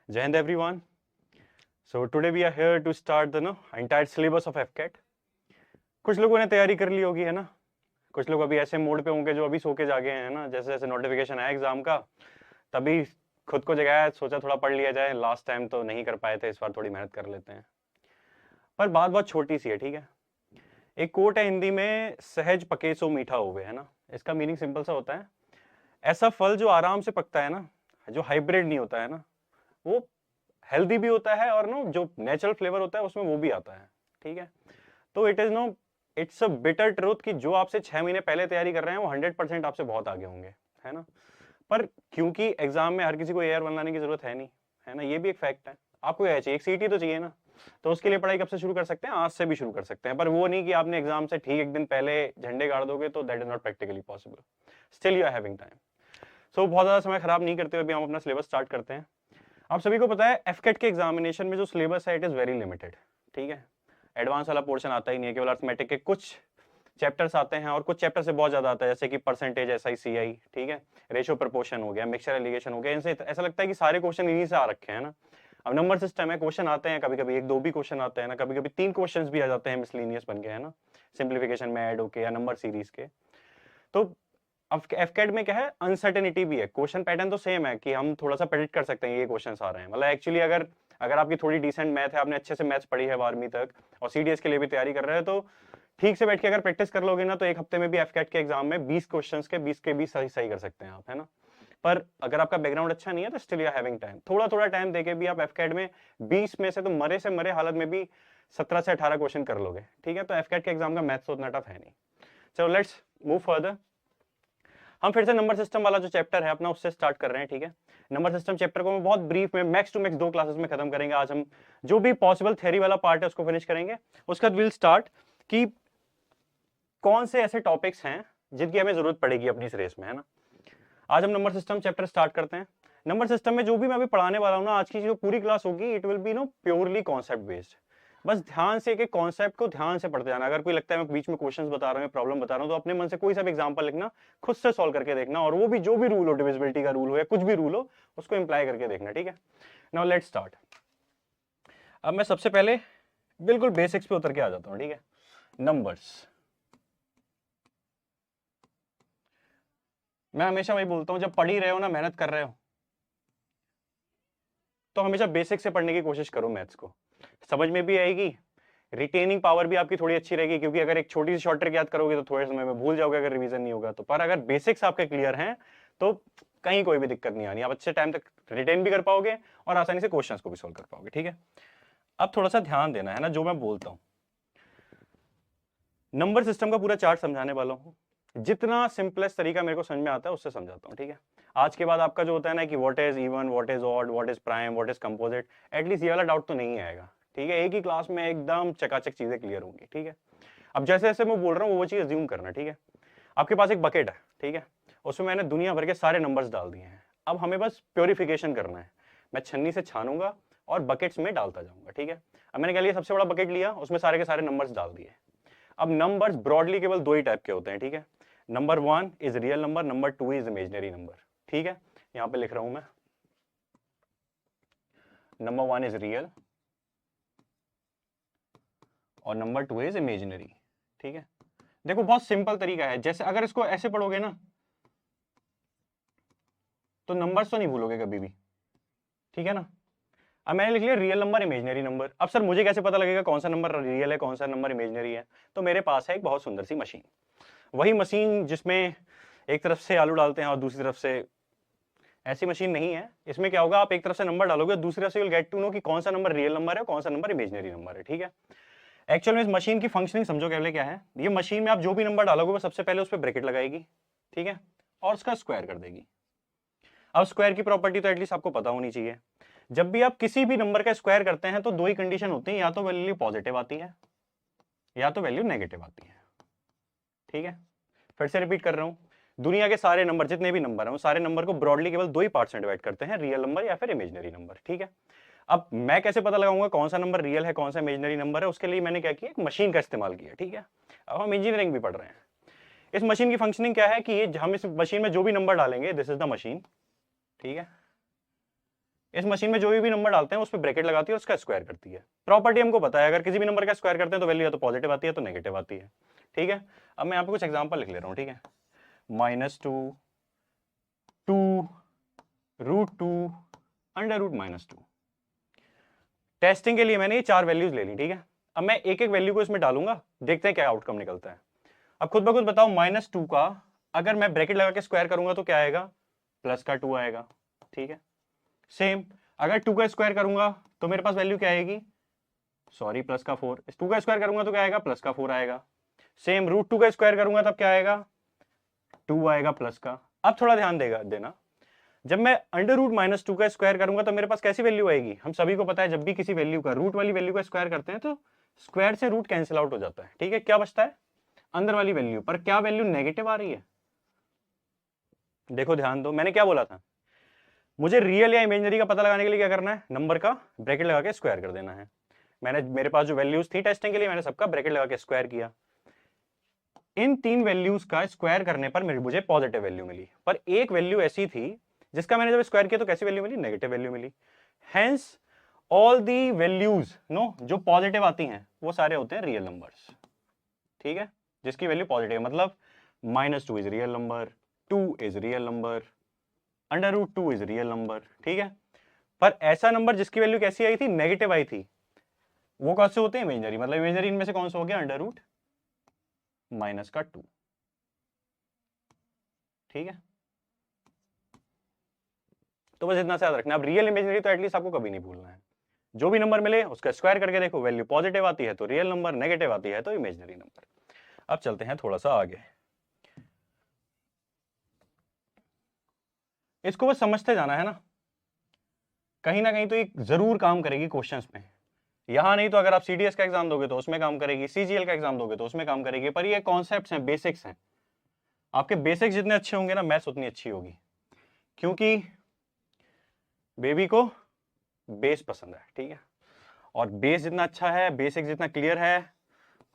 Jai Hind everyone. So today we are here to start the entire syllabus of FCAT. कुछ लोगों ने तैयारी कर ली होगी है ना, कुछ लोग अभी ऐसे मोड पे होंगे जो अभी सो के जागे हैं ना, जैसे जैसे नोटिफिकेशन आया एग्जाम का तभी खुद को जगाया, सोचा थोड़ा पढ़ लिया जाए। लास्ट टाइम तो नहीं कर पाए थे, इस बार थोड़ी मेहनत कर लेते हैं। पर बात बहुत छोटी सी है, ठीक है। एक कोट है हिंदी में, सहज पके सो मीठा होवे, है ना। इसका मीनिंग सिंपल सा होता है, ऐसा फल जो आराम से पकता है ना, जो हाइब्रिड नहीं होता है ना, वो हेल्दी भी होता है और नो जो नेचुरल फ्लेवर होता है उसमें वो भी आता है, ठीक है। तो it is no it's a bitter truth कि जो आपसे 6 महीने पहले तैयारी कर रहे हैं वो 100% आपसे बहुत आगे होंगे, है ना। पर क्योंकि एग्जाम में हर किसी को एआर बनाने की जरूरत है नहीं, है ना, ये भी एक फैक्ट है। आपको क्या चाहिए, एक सीटी तो चाहिए ना। तो उसके लिए पढ़ाई कब से शुरू कर सकते हैं, आज से भी शुरू कर सकते हैं। पर वो नहीं कि आपने एग्जाम से ठीक एक दिन पहले झंडे गाड़ दोगे, तो that is not practically possible. Still you are having time. So बहुत ज्यादा समय खराब नहीं करते हुए भी हम अपना सिलेबस स्टार्ट करते हैं। आप सभी को पता है एफकेट के एग्जामिनेशन में जो सिलेबस है इट इज वेरी लिमिटेड, ठीक है। एडवांस वाला पोर्शन आता ही नहीं है, केवल अर्थमेटिक के कुछ चैप्टर्स आते हैं और कुछ चैप्टर से बहुत ज्यादा आता है, जैसे कि परसेंटेज, एसआई, सीआई, ठीक है, रेशियो प्रपोर्शन हो गया, मिक्सचर एलिगेशन हो गया। इनसे ऐसा लगता है कि सारे क्वेश्चन इन्हीं से आ रखे हैं ना। अब नंबर सिस्टम है, क्वेश्चन आते हैं, कभी कभी एक दो भी क्वेश्चन आते हैं ना, कभी कभी 3 क्वेश्चन भी आ जाते हैं मिसलिनियस बन के, है ना, सिंप्लीफिकेशन में ऐड होके या नंबर सीरीज के। तो अब एफकेट में क्या है, अनसर्टेनिटी भी है। क्वेश्चन पैटर्न तो सेम है कि हम थोड़ा सा प्रेडिक्ट कर सकते हैं ये क्वेश्चन आ रहे हैं। मतलब एक्चुअली अगर अगर आपकी थोड़ी डिसेंट मैथ है, आपने अच्छे से मैथ्स पढ़ी है 12वीं तक और सीडीएस के लिए भी तैयारी कर रहे हैं, तो ठीक से बैठ के अगर प्रैक्टिस कर लोगे ना, तो एक हफ्ते में भी एफकेट के एग्जाम में 20 क्वेश्चंस के 20 के 20 सही सही कर सकते हैं आप, है ना। पर अगर आपका बैकग्राउंड अच्छा नहीं है तो still you are having time. थोड़ा थोड़ा टाइम देके भी आप एफकेट में 20 में से तो मरे से मरे हालत में भी 17 से 18 क्वेश्चन कर लोगे, ठीक है। तो एफकेट के एग्जाम का मैथ्स तो उतना टफ है नहीं। चलो लेट्स मूव फर्दर। हम फिर से नंबर सिस्टम वाला जो चैप्टर है अपना उससे स्टार्ट कर रहे हैं, ठीक है। नंबर सिस्टम चैप्टर को मैं बहुत ब्रीफ में मैक्स टू मैक्स 2 क्लासेस में खत्म करेंगे। आज हम जो भी पॉसिबल थ्योरी वाला पार्ट है उसको फिनिश करेंगे, उसके बाद विल स्टार्ट कि कौन से ऐसे टॉपिक्स हैं जिनकी हमें जरूरत पड़ेगी अपनी इस रेस में, है ना। आज हम नंबर सिस्टम चैप्टर स्टार्ट करते हैं। नंबर सिस्टम में जो भी मैं अभी पढ़ाने वाला हूं ना, आज की जो पूरी क्लास होगी it will be no purely concept based. बस ध्यान से एक कॉन्सेप्ट को ध्यान से पढ़ते जाना। अगर कोई लगता है मैं बीच में क्वेश्चंस बता रहा हूं, प्रॉब्लम बता रहा हूं, तो अपने मन से कोई सा भी एग्जांपल लिखना, खुद से सॉल्व करके देखना, और वो भी जो भी रूल हो, डिविजिबिलिटी का रूल हो या कुछ भी रूल हो, उसको इंप्लाई करके देखना, ठीक है। Now let's start. अब मैं सबसे पहले बिल्कुल बेसिक्स पे उतर के आ जाता हूं, ठीक है। नंबर्स, मैं हमेशा वही बोलता हूं, जब पढ़ ही रहे हो ना, मेहनत कर रहे हो, तो हमेशा बेसिक से पढ़ने की कोशिश करो। मैथ्स को समझ में भी आएगी, रिटेनिंग पावर भी आपकी थोड़ी अच्छी रहेगी, क्योंकि अगर एक छोटी सी शॉर्ट ट्रिक याद करोगे तो थोड़े समय में भूल जाओगे अगर रिवीजन नहीं होगा तो। पर अगर बेसिक्स आपके क्लियर हैं तो कहीं कोई भी दिक्कत नहीं आनी, आप अच्छे टाइम तक रिटेन भी कर पाओगे और आसानी से क्वेश्चंस को भी सोल्व कर पाओगे, ठीक है। अब थोड़ा सा ध्यान देना है ना जो मैं बोलता हूं। नंबर सिस्टम का पूरा चार्ट समझाने वाला हूं, जितना सिंपलेस्ट तरीका मेरे को समझ में आता है उससे समझाता हूं, ठीक है। आज के बाद आपका जो होता है ना कि what is even, what is odd, what is prime, what is composite, at least ये वाला डाउट तो नहीं आएगा, ठीक है। एक ही क्लास में एकदम चकाचक चीजें क्लियर होंगी, ठीक है। अब जैसे जैसे मैं बोल रहा हूँ वो चीज अज्यूम करना, ठीक है। आपके पास एक बकेट है, ठीक है, उसमें मैंने दुनिया भर के सारे नंबर्स डाल दिए हैं। अब हमें बस प्योरिफिकेशन करना है। मैं छन्नी से छानूंगा और बकेट्स में डालता जाऊंगा, ठीक है। अब मैंने क्या लिया, सबसे बड़ा बकेट लिया, उसमें सारे के सारे नंबर्स डाल दिए। अब नंबर्स ब्रॉडली केवल 2 ही टाइप के होते हैं, ठीक है। Number 1 is real number, number 2 is imaginary number, ठीक है। यहां पे लिख रहा हूं मैं, नंबर 1 इज रियल और नंबर 2 इज इमेजिनरी, ठीक है। देखो बहुत सिंपल तरीका है, जैसे अगर इसको ऐसे पढ़ोगे ना तो नंबर्स तो नहीं भूलोगे कभी भी, ठीक है ना। अब मैंने लिख लिया रियल नंबर, इमेजिनरी नंबर। अब सर मुझे कैसे पता लगेगा कौन सा नंबर रियल है, कौन सा नंबर इमेजिनरी है? तो मेरे पास है एक बहुत सुंदर सी मशीन, वही मशीन जिसमें एक तरफ से आलू डालते हैं और दूसरी तरफ से, ऐसी मशीन नहीं है। इसमें क्या होगा, आप एक तरफ से नंबर डालोगे, दूसरी तरफ से you'll get to know कि कौन सा नंबर रियल नंबर है, कौन सा नंबर इमेजिनरी नंबर है, ठीक है। एक्चुअल में इस मशीन की फंक्शनिंग समझो पहले क्या है। ये मशीन में आप जो भी नंबर डालोगे वो सबसे पहले उस पर ब्रैकेट लगाएगी, ठीक है, और उसका स्क्वायर कर देगी। अब स्क्वायर की प्रॉपर्टी तो एटलीस्ट आपको पता होनी चाहिए। जब भी आप किसी भी नंबर का स्क्वायर करते हैं तो 2 ही कंडीशन होती है, या तो वैल्यू पॉजिटिव आती है या तो वैल्यू नेगेटिव आती है, ठीक है। फिर से रिपीट कर रहा हूं, दुनिया के सारे नंबर, जितने भी नंबर हैं, वो सारे नंबर को ब्रॉडली केवल 2 ही पार्ट्स में डिवाइड करते हैं, रियल नंबर या फिर इमेजिनरी नंबर, ठीक है। अब मैं कैसे पता लगाऊंगा कौन सा नंबर रियल है, कौन सा इमेजिनरी नंबर है? उसके लिए मैंने क्या किया, एक मशीन का इस्तेमाल किया, ठीक है। अब हम इंजीनियरिंग भी पढ़ रहे हैं। इस मशीन की फंक्शनिंग क्या है कि ये हम इस मशीन में जो भी नंबर डालेंगे, दिस इज द मशीन, ठीक है। इस मशीन में जो भी नंबर डालते हैं उस पर ब्रैकेट लगाती है, उसका स्क्वायर करती है। प्रॉपर्टी हमको पता है, अगर किसी भी नंबर का स्क्वायर करते हैं तो वैल्यू या तो पॉजिटिव आती है तो नेगेटिव आती है। ठीक है, अब मैं यहाँ पे कुछ एग्जांपल लिख ले रहा हूँ। ठीक है, -2, 2, √2, √-2। टेस्टिंग के लिए मैंने ये 4 वैल्यूज ले ली। ठीक है, अब मैं एक एक वैल्यू को इसमें डालूंगा, देखते हैं क्या आउटकम निकलता है। अब खुद ब खुद बताओ, -2 का अगर मैं ब्रैकेट लगा के स्क्वायर करूंगा तो क्या आएगा, +2 आएगा। ठीक है, सेम अगर 2 का स्क्वायर करूंगा तो मेरे पास वैल्यू क्या आएगी, सॉरी +4। 2 का स्क्वायर करूंगा तो क्या आएगा, +4 आएगा। सेम √2 का स्क्वायर करूंगा तब क्या आएगा, 2 आएगा प्लस का। अब थोड़ा ध्यान देना, जब मैं √-2 का स्क्वायर करूंगा तो मेरे पास कैसी वैल्यू आएगी, हम सभी को पता है जब भी किसी वैल्यू का रूट वाली वैल्यू का स्क्वायर करते हैं तो स्क्वायर से रूट कैंसिल आउट हो जाता है। ठीक है, क्या बचता है, अंदर वाली वैल्यू। पर क्या वैल्यू नेगेटिव आ रही है, देखो ध्यान दो, मैंने क्या बोला था, मुझे रियल या इमेजिनरी का पता लगाने के लिए क्या करना है, नंबर का ब्रैकेट लगा के स्क्वायर कर देना है। मेरे पास जो वैल्यूज थी टेस्टिंग के लिए, मैंने सबका ब्रैकेट लगा के स्क्वायर किया। इन 3 वैल्यूज का स्क्वायर करने पर मुझे पॉजिटिव वैल्यू मिली, पर एक वैल्यू ऐसी थी जिसका मैंने जब स्क्वायर किया तो कैसी वैल्यू मिली, नेगेटिव वैल्यू मिली। Hence all the values no जो पॉजिटिव आती हैं वो सारे होते हैं रियल नंबर्स। ठीक है, जिसकी वैल्यू पॉजिटिव, मतलब -2 is real number, 2 is real number, √2 is real number. ठीक है, पर ऐसा नंबर जिसकी वैल्यू कैसी आई थी, नेगेटिव आई थी, वो कौन से होते हैं, इमेजिनरी। मतलब इमेजिनरी इनमें से कौन सा हो गया, √-2। ठीक है, तो बस इतना से याद रखना। अब रियल इमेजिनरी तो एटलीस्ट आपको कभी नहीं भूलना है, जो भी नंबर मिले उसका स्क्वायर करके देखो, वैल्यू पॉजिटिव आती है तो रियल नंबर, नेगेटिव आती है तो इमेजिनरी नंबर। अब चलते हैं थोड़ा सा आगे, इसको बस समझते जाना है ना, कहीं ना कहीं तो ये जरूर काम करेगी क्वेश्चंस में। यहां नहीं तो अगर आप CDS का एग्जाम दोगे तो उसमें काम करेगी, CGL का एग्जाम दोगे तो उसमें काम करेगी। पर ये कॉन्सेप्ट्स हैं, बेसिक्स हैं, आपके बेसिक्स जितने अच्छे होंगे ना मैथ्स उतनी अच्छी होगी, क्योंकि बेबी को बेस पसंद है। ठीक है, और बेस जितना अच्छा है, बेसिक जितना क्लियर है,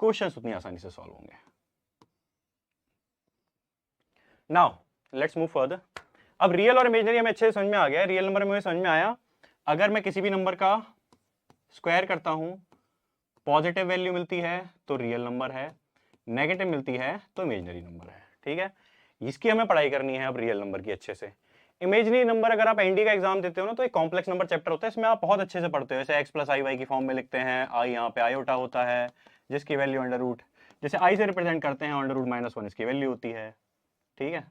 क्वेश्चंस उतनी आसानी से सॉल्व होंगे। Now let's move further. अब रियल और इमेजिनरी हमें अच्छे से समझ में आ गया। रियल नंबर में समझ में आया, अगर मैं किसी भी नंबर का स्क्वायर करता हूं, पॉजिटिव वैल्यू मिलती है तो रियल नंबर है, नेगेटिव मिलती है तो इमेजिनरी नंबर है। ठीक है, इसकी हमें पढ़ाई करनी है अब रियल नंबर की अच्छे से। इमेजिनरी नंबर अगर आप एनडी का एग्जाम देते हो ना तो एक कॉम्प्लेक्स नंबर चैप्टर होता है, इसमें आप बहुत अच्छे से पढ़ते हो। जैसे x+i की फॉर्म में लिखते हैं, आई यहाँ पे आयोटा होता है जिसकी वैल्यू अंडर रूट, जैसे i से रिप्रेजेंट करते हैं √-1 इसकी वैल्यू होती है। ठीक है,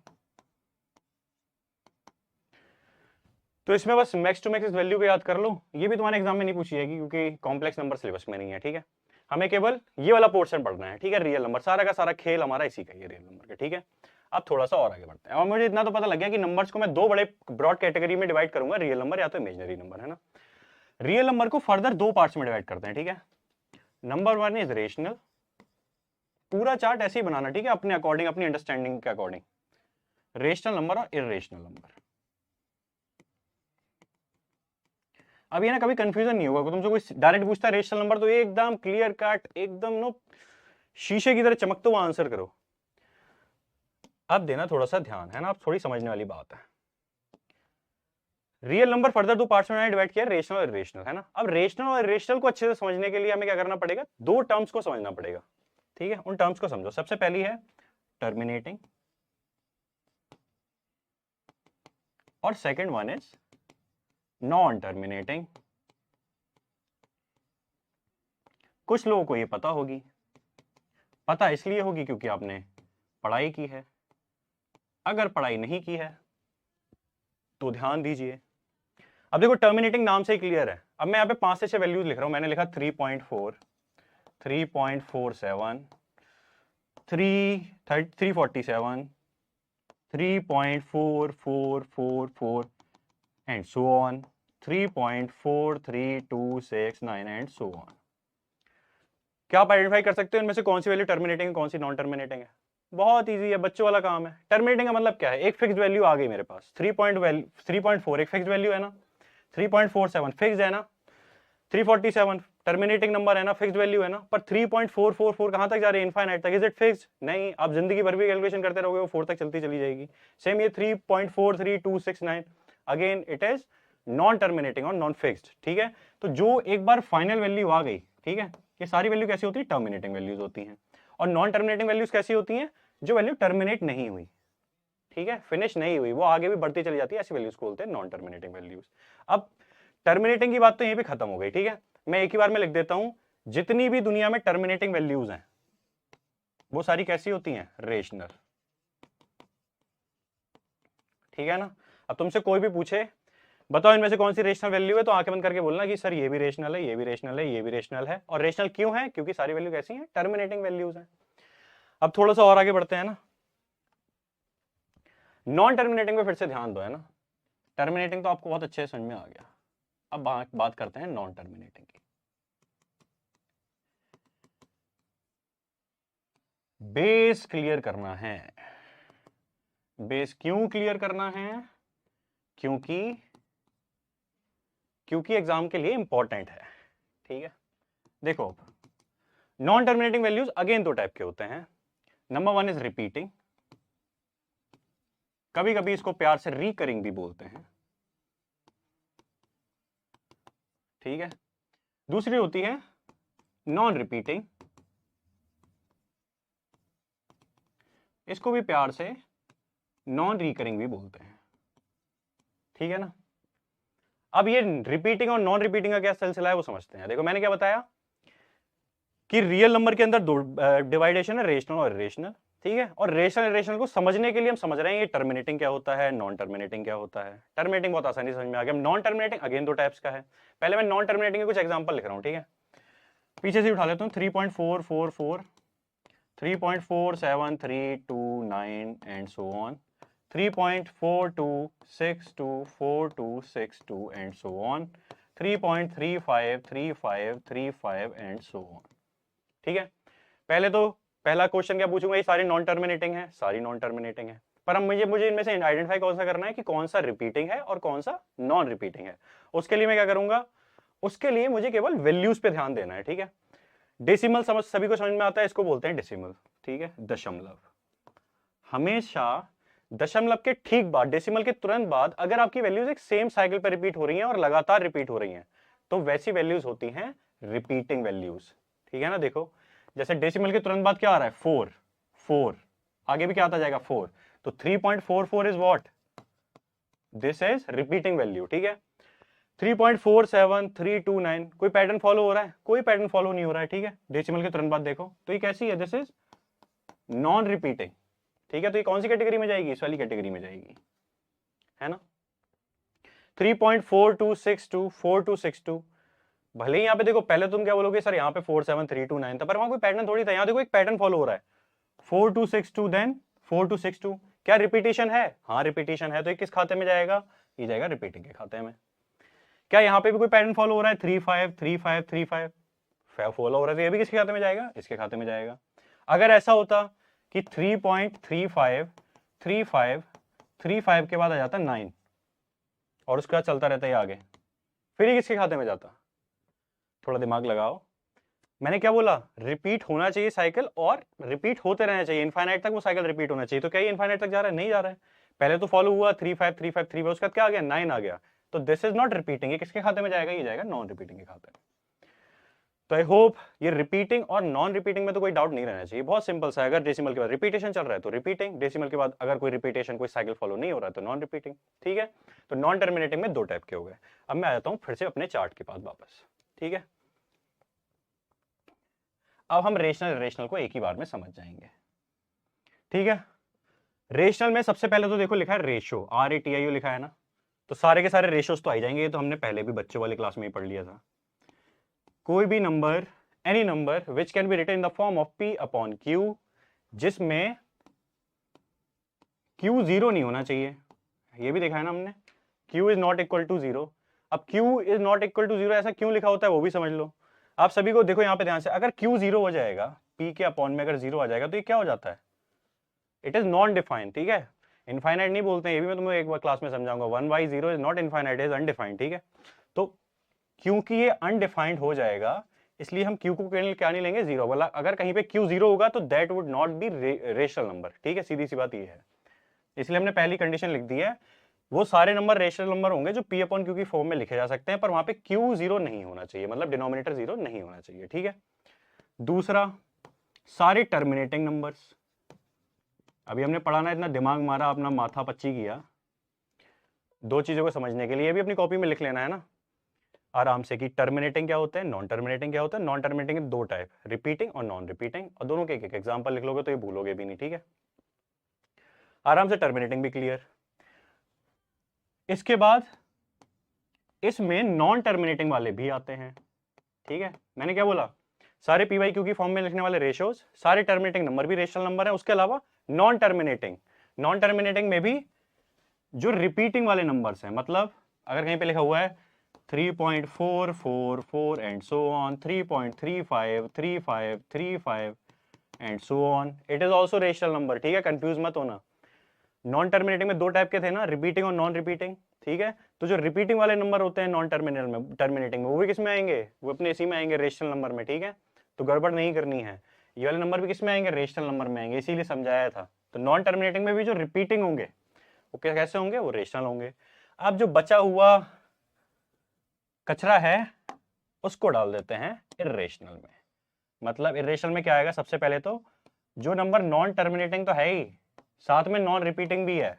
तो इसमें बस मैक्स टू मैक्स इस वैल्यू को याद कर लो। ये भी तुम्हारे एग्जाम में नहीं पूछी जाएगी क्योंकि कॉम्प्लेक्स नंबर सिलेबस में नहीं है। ठीक है, हमें केवल ये वाला पोर्शन पढ़ना है। ठीक है, रियल नंबर, सारा का सारा खेल हमारा इसी का, ये रियल नंबर का। ठीक है, अब थोड़ा सा और आगे बढ़ते हैं। और मुझे इतना तो पता लग गया कि नंबर्स को मैं 2 बड़े ब्रॉड कैटेगरी में डिवाइड करूंगा, रियल नंबर या तो इमेजिनरी नंबर, है ना। रियल नंबर को फर्दर 2 पार्ट्स में डिवाइड करते हैं। ठीक है, नंबर 1 इज रेशनल, पूरा चार्ट ऐसे ही बनाना। ठीक है, अपने अकॉर्डिंग, अपनी अंडरस्टैंडिंग के अकॉर्डिंग, रेशनल नंबर और इर्रेशनल नंबर। अब ये ना कभी कंफ्यूजन नहीं होगा, तुमसे कोई डायरेक्ट पूछता है रेशनल नंबर तो एकदम क्लियर कट, एकदम नो शीशे की तरह चमकते हुए आंसर करो। अब देना थोड़ा सा ध्यान, है ना, अब थोड़ी समझने वाली बात है। रियल नंबर फर्दर 2 पार्ट्स में डिवाइड किया, रेशनल और इरेशनल, है ना। अब रेशनल और इरेशनल को अच्छे से समझने के लिए हमें क्या करना पड़ेगा, 2 टर्म्स को समझना पड़ेगा। ठीक है, उन टर्म्स को समझो। सबसे पहली है टर्मिनेटिंग और second one is non terminating. कुछ लोगों को ये पता होगी, पता इसलिए होगी क्योंकि आपने पढ़ाई की है, अगर पढ़ाई नहीं की है तो ध्यान दीजिए। अब देखो टर्मिनेटिंग नाम से ही क्लियर है। अब मैं यहाँ पे 5 से 6 वैल्यूज लिख रहा हूं, मैंने लिखा 3.4, 3.47, 347, 3.4444 and so on, 3.43269 and so on। क्या आप आइडेंटिफाई कर सकते हो इनमें से कौन सी वैल्यू टर्मिनेटिंग है, कौन सी नॉन टर्मिनेटिंग है? बहुत इजी है, बच्चों वाला काम है। टर्मिनेटिंग का मतलब क्या है, एक फिक्स्ड वैल्यू आ गई मेरे पास, 3.4 एक फिक्स्ड वैल्यू है ना, 3.47 फिक्स्ड है ना, 347 टर्मिनेटिंग नंबर है ना, फिक्स्ड वैल्यू है ना। पर 3.444 कहां तक जा रही है, इनफाइनाइट तक, इज इट फिक्स्ड? नहीं, आप जिंदगी भर भी कैलकुलेशन करते रहोगे वो 4 तक चलती चली जाएगी। सेम ये 3.43269 again it is non terminating और नॉन फिक्स्ड, ठीक है। तो जो एक बार फाइनल वैल्यू आ गई, ठीक है, ये सारी वैल्यू कैसी होती है, टर्मिनेटिंग वैल्यूज होती हैं। और नॉन टर्मिनेटिंग वैल्यूज कैसी होती हैं, जो वैल्यू टर्मिनेट नहीं हुई, ठीक है, फिनिश नहीं हुई, वो आगे भी बढ़ती चली जाती है, ऐसी वैल्यूज को बोलते हैं नॉन टर्मिनेटिंग वैल्यूज। अब टर्मिनेटिंग की बात तो यहीं पे खत्म हो गई, ठीक है। मैं एक ही बार में लिख देता हूं, जितनी भी दुनिया में टर्मिनेटिंग वैल्यूज हैं वो सारी कैसी होती हैं, रेशनल, ठीक है ना। अब तुमसे कोई भी पूछे बताओ इनमें से कौन सी रेशनल वैल्यू है, तो आंखें बंद करके बोलना कि सर ये भी रेशनल है, ये भी रेशनल है, ये भी रेशनल है। और रेशनल क्यों है, क्योंकि सारी वैल्यू कैसी हैं, टर्मिनेटिंग वैल्यूज हैं। अब थोड़ा सा और आगे बढ़ते हैं ना, नॉन टर्मिनेटिंग पे फिर से ध्यान दो, है ना। टर्मिनेटिंग तो आपको बहुत अच्छे से समझ में आ गया, अब बात करते हैं नॉन टर्मिनेटिंग की। बेस क्लियर करना है। बेस क्यों क्लियर करना है, क्योंकि एग्जाम के लिए इंपॉर्टेंट है, ठीक है। देखो नॉन टर्मिनेटिंग वैल्यूज अगेन दो टाइप के होते हैं। नंबर वन इज रिपीटिंग, कभी कभी इसको प्यार से रिकरिंग भी बोलते हैं, ठीक है। दूसरी होती है नॉन रिपीटिंग, इसको भी प्यार से नॉन रिकरिंग भी बोलते हैं, ठीक है ना। अब ये रिपीटिंग और नॉन रिपीटिंग का क्या सिलसिला है वो समझते हैं। देखो मैंने क्या बताया कि रियल नंबर के अंदर दो डिवाइडेशन है, रेशनल और इरेशनल, ठीक है। और रेशनल इरेशनल को समझने के लिए हम समझ रहे हैं ये टर्मिनेटिंग क्या होता है, नॉन टर्मिनेटिंग क्या होता है। टर्मिनेटिंग बहुत आसानी से समझ में आ गया। नॉन टर्मिनेटिंग अगेन दो टाइप्स का है। पहले मैं नॉन टर्मिनेटिंग के कुछ एग्जांपल लिख रहा हूं, ठीक है। पीछे से उठा लेता हूं, 3.444, 3.47329 and so on, 3.42624262 and so on, 3.353535 and so on, ठीक है। पहले तो पहला क्वेश्चन क्या पूछूंगा, ये सारी नॉन टर्मिनेटिंग है, सारी नॉन टर्मिनेटिंग है। पर अब मुझे इनमें से आइडेंटिफाई कौन सा करना है कि कौन सा रिपीटिंग है और कौन सा नॉन रिपीटिंग है। उसके लिए मैं क्या करूंगा, उसके लिए मुझे केवल वैल्यूज पे ध्यान देना है, ठीक है। डेसिमल समझ सभी को समझ में आता है, इसको बोलते हैं डेसिमल, ठीक है, दशमलव। हमेशा दशमलव के ठीक बाद, डेसिमल के तुरंत बाद अगर आपकी वैल्यूज एक सेम साइकिल पर रिपीट हो रही हैं और लगातार रिपीट हो रही हैं तो वैसी वैल्यूज होती हैं रिपीटिंग वैल्यूज, ठीक है ना। देखो जैसे डेसिमल के तुरंत बाद क्या आ रहा है, 4 4, आगे भी क्या आता जाएगा 4, तो 3.44 is what, this is repeating value, ठीक है। 3.47329, कोई पैटर्न फॉलो हो रहा है, कोई पैटर्न फॉलो नहीं हो रहा है, ठीक है। डेसिमल के तुरंत बाद देखो तो ये कैसी है, दिस इज नॉन रिपीटिंग, ठीक है। तो ये कौन सी कैटेगरी में जाएगी, इस वाली कैटेगरी में जाएगी, है ना। 3.4262 भले ही यहाँ पे देखो, पहले तुम क्या बोलोगे सर यहाँ पे 47329 था, पर वहां कोई पैटर्न थोड़ी था। यहाँ देखो एक पैटर्न फॉलो हो रहा है, 4262 देन 4262, क्या रिपीटेशन है, हाँ रिपीटेशन है। तो ये किस खाते में जाएगा, ये जाएगा रिपीटिंग के खाते में। क्या यहाँ पे भी कोई पैटर्न फॉलो हो रहा है, 353535 फॉलो हो रहा है, तो ये भी किसके खाते में जाएगा, इसके खाते में जाएगा। अगर ऐसा होता कि 3.353535 के बाद आ जाता 9 और उसके बाद चलता रहता है आगे, फिर ये किसके खाते में जाता, थोड़ा दिमाग लगाओ। मैंने क्या बोला, रिपीट होना चाहिए साइकिल और रिपीट होते रहना चाहिए, इनफाइनाइट तक वो साइकिल रिपीट होना चाहिए। तो क्या ये इनफाइनाइट तक जा रहा है, नहीं जा रहा है। पहले तो फॉलो हुआ 353535, उसके बाद क्या आ गया, 9 आ गया, तो दिस इज नॉट रिपीटिंग। ये किसके खाते में जाएगा, ये जाएगा नॉन रिपीटिंग के खाते में। तो आई होप ये रिपीटिंग और नॉन रिपीटिंग में तो कोई डाउट नहीं रहना चाहिए, बहुत सिंपल सा है। अगर डेसिमल के बाद रिपीटेशन चल रहा है तो रिपीटिंग, डेसिमल के बाद अगर कोई रिपीटेशन, कोई साइकिल फॉलो नहीं हो रहा है तो नॉन रिपीटिंग, ठीक है। तो नॉन टर्मिनेटिंग में दो टाइप के हो गए। अब मैं आ जाता हूं फिर से अपने चार्ट के पास वापस, ठीक है। अब हम रेशनल को एक ही बार में समझ जाएंगे, ठीक है। रेशनल में सबसे पहले तो देखो लिखा है रेशो, RATIO लिखा है ना, तो सारे के सारे रेशोस तो आ जाएंगे। ये तो हमने पहले भी बच्चों वाली क्लास में ही पढ़ लिया था। कोई भी number, any number which can be written in the form of P upon Q, जिसमें Q 0 नहीं होना चाहिए, ये भी देखा है ना हमने, Q is not equal to 0। अब Q is not equal to 0 ऐसा क्यों लिखा होता है वो भी समझ लो। आप सभी को देखो यहाँ पे ध्यान से, अगर Q 0 हो जाएगा, P के अपॉन में अगर 0 आ जाएगा तो ये क्या हो जाता है, इट इज नॉन डिफाइंड, ठीक है। इनफाइनाइट नहीं बोलते हैं, ये भी मैं तुम्हें एक बार क्लास में समझाऊंगा। 1/0 is not infinite, is undefined, ठीक है। तो क्योंकि ये अनडिफाइंड हो जाएगा इसलिए हम Q को क्या नहीं लेंगे, 0। बोला अगर कहीं पे Q 0 होगा तो that would not be rational number, ठीक है, सीधी सी बात ये है। इसलिए हमने पहली कंडीशन लिख दी है, वो सारे नंबर रेशनल नंबर होंगे जो p अपॉन q की फॉर्म में लिखे जा सकते हैं, पर वहां पे q 0 नहीं होना चाहिए, मतलब डिनोमिनेटर 0 नहीं होना चाहिए, ठीक है। दूसरा, सारे टर्मिनेटिंग नंबर्स। अभी हमने पढ़ा ना, इतना दिमाग मारा, अपना माथा पच्ची किया दो चीजों को समझने के लिए, भी अपनी कॉपी में लिख लेना है ना आराम से, कि टर्मिनेटिंग क्या होता है, नॉन टर्मिनेटिंग क्या होता है। नॉन टर्मिनेटिंग के दो टाइप, रिपीटिंग और नॉन रिपीटिंग, और दोनों के एक एग्जांपल लिख लोगे तो ये भूलोगे भी नहीं, ठीक है। आराम से टर्मिनेटिंग भी क्लियर। इसके बाद इसमें नॉन टर्मिनेटिंग वाले भी आते हैं, ठीक है। मैंने क्या बोला, सारे पी वाई क्यू की फॉर्म में लिखने वाले रेशियोज, सारे टर्मिनेटिंग नंबर भी रेशनल नंबर है। उसके अलावा नॉन टर्मिनेटिंग, नॉन टर्मिनेटिंग में भी जो रिपीटिंग वाले नंबर्स हैं, मतलब अगर कहीं पे लिखा हुआ है 3.444 and so on, 3.35 35 35 and so on, it is also rational number, ठीक है, कंफ्यूज मत होना। नॉन टर्मिनेटिंग में दो टाइप के थे ना, रिपीटिंग और नॉन रिपीटिंग, ठीक है। तो जो रिपीटिंग वाले नंबर होते हैं नॉन टर्मिनेटिंग में, वो भी किस में आएंगे, वो अपने इसी में आएंगे, रेशनल नंबर में, ठीक है। तो गड़बड़ नहीं करनी है, ये वाले नंबर भी किस में आएंगे, रेशनल नंबर में आएंगे, इसीलिए समझाया था। तो नॉन टर्मिनेटिंग में भी जो रिपीटिंग होंगे वो कैसे होंगे, वो रेशनल होंगे। अब जो बचा हुआ कचरा है उसको डाल देते हैं इर्रेशनल में। मतलब इर्रेशनल में क्या आएगा, सबसे पहले तो जो नंबर नॉन टर्मिनेटिंग तो है ही, साथ में नॉन रिपीटिंग भी है।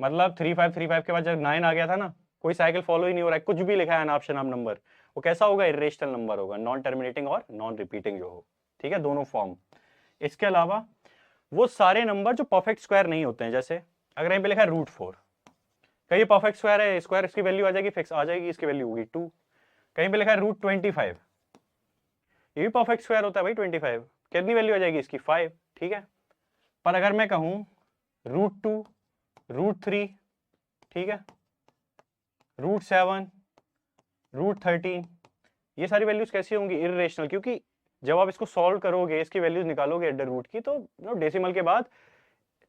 मतलब 3535 के बाद जब 9 आ गया था ना, कोई साइकिल फॉलो ही नहीं हो रहा है, कुछ भी लिखा है ना ऑप्शन ऑफ नंबर, वो कैसा होगा, इर्रेशनल नंबर होगा, नॉन टर्मिनेटिंग और नॉन रिपीटिंग जो हो, ठीक है, दोनों फॉर्म। इसके अलावा वो सारे नंबर जो परफेक्ट स्क्वायर नहीं होते हैं, जैसे अगर यहीं पे लिखा है √4, कहीं परफेक्ट स्क्वायर है, स्क्वायर इसकी वैल्यू आ जाएगी, फिक्स आ जाएगी, इसकी वैल्यू होगी 2। कहीं पे लिखा है √25, ये भी परफेक्ट स्क्वायर होता है भाई 25, कितनी वैल्यू आ जाएगी इसकी, 5, ठीक है। पर अगर मैं कहूं √2, √3, ठीक है, √7, √13, ये सारी वैल्यूज कैसी होंगी, इर्रेशनल, क्योंकि जब आप इसको सॉल्व करोगे, इसकी वैल्यूज निकालोगे अंडर रूट की, तो डेसिमल के बाद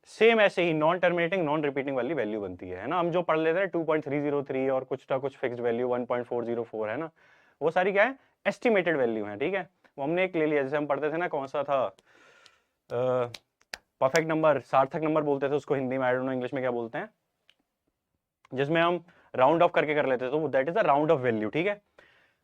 सेम ऐसे ही नॉन टर्मिनेटिंग नॉन रिपीटिंग वाली वैल्यू बनती है ना। हम जो पढ़ लेते हैं 2.303 और कुछ ना कुछ फिक्स्ड वैल्यू 1.404 है ना, वो सारी क्या है, एस्टिमेटेड वैल्यू है, ठीक है। वो हमने एक ले लिया, जैसे हम पढ़ते थे ना, कौन सा था, परफेक्ट नंबर, सार्थक नंबर बोलते थे उसको हिंदी में, आई डोंट नो इंग्लिश में क्या बोलते हैं, जिसमें हम राउंड ऑफ करके कर लेते थे, तो that is a round of value, ठीक है।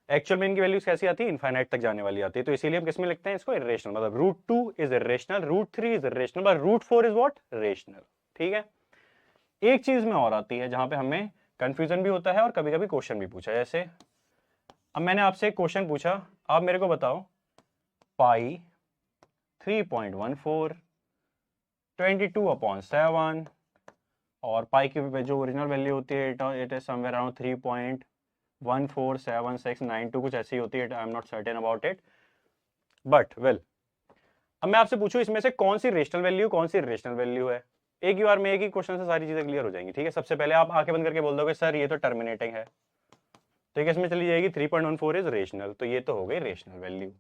एक्चुअल में इनकी वैल्यूज कैसी आती है, इनफाइनाइट तक जाने वाली आती है, तो इसीलिए हम किसमें लिखते हैं इसको, इर्रेशनल। मतलब √2 is irrational, √3 is irrational, but √4 is what, rational, ठीक है। एक चीज में और आती है जहां पे हमें कंफ्यूजन भी होता है और कभी कभी क्वेश्चन भी पूछा, जैसे अब मैंने आपसे एक क्वेश्चन पूछा, आप मेरे को बताओ पाई 3.14 22/7 और पाई की जो ओरिजिनल वैल्यू होती है इट इज समवेयर अराउंड 3.147692, कुछ ऐसी होती है, I am not certain about it, but well, अब मैं आपसे पूछूं इसमें से कौन सी रेशनल वैल्यू कौन सी इर्रेशनल वैल्यू है, एक ही बार में एक ही क्वेश्चन से सारी चीजें क्लियर हो जाएंगी, ठीक है। सबसे पहले आप आंखें बंद करके बोल दोगे सर ये तो टर्मिनेटिंग है, तो ये इसमें चली जाएगी 3.14 इज रेशनल, तो ये तो हो गई रेशनल वैल्यू।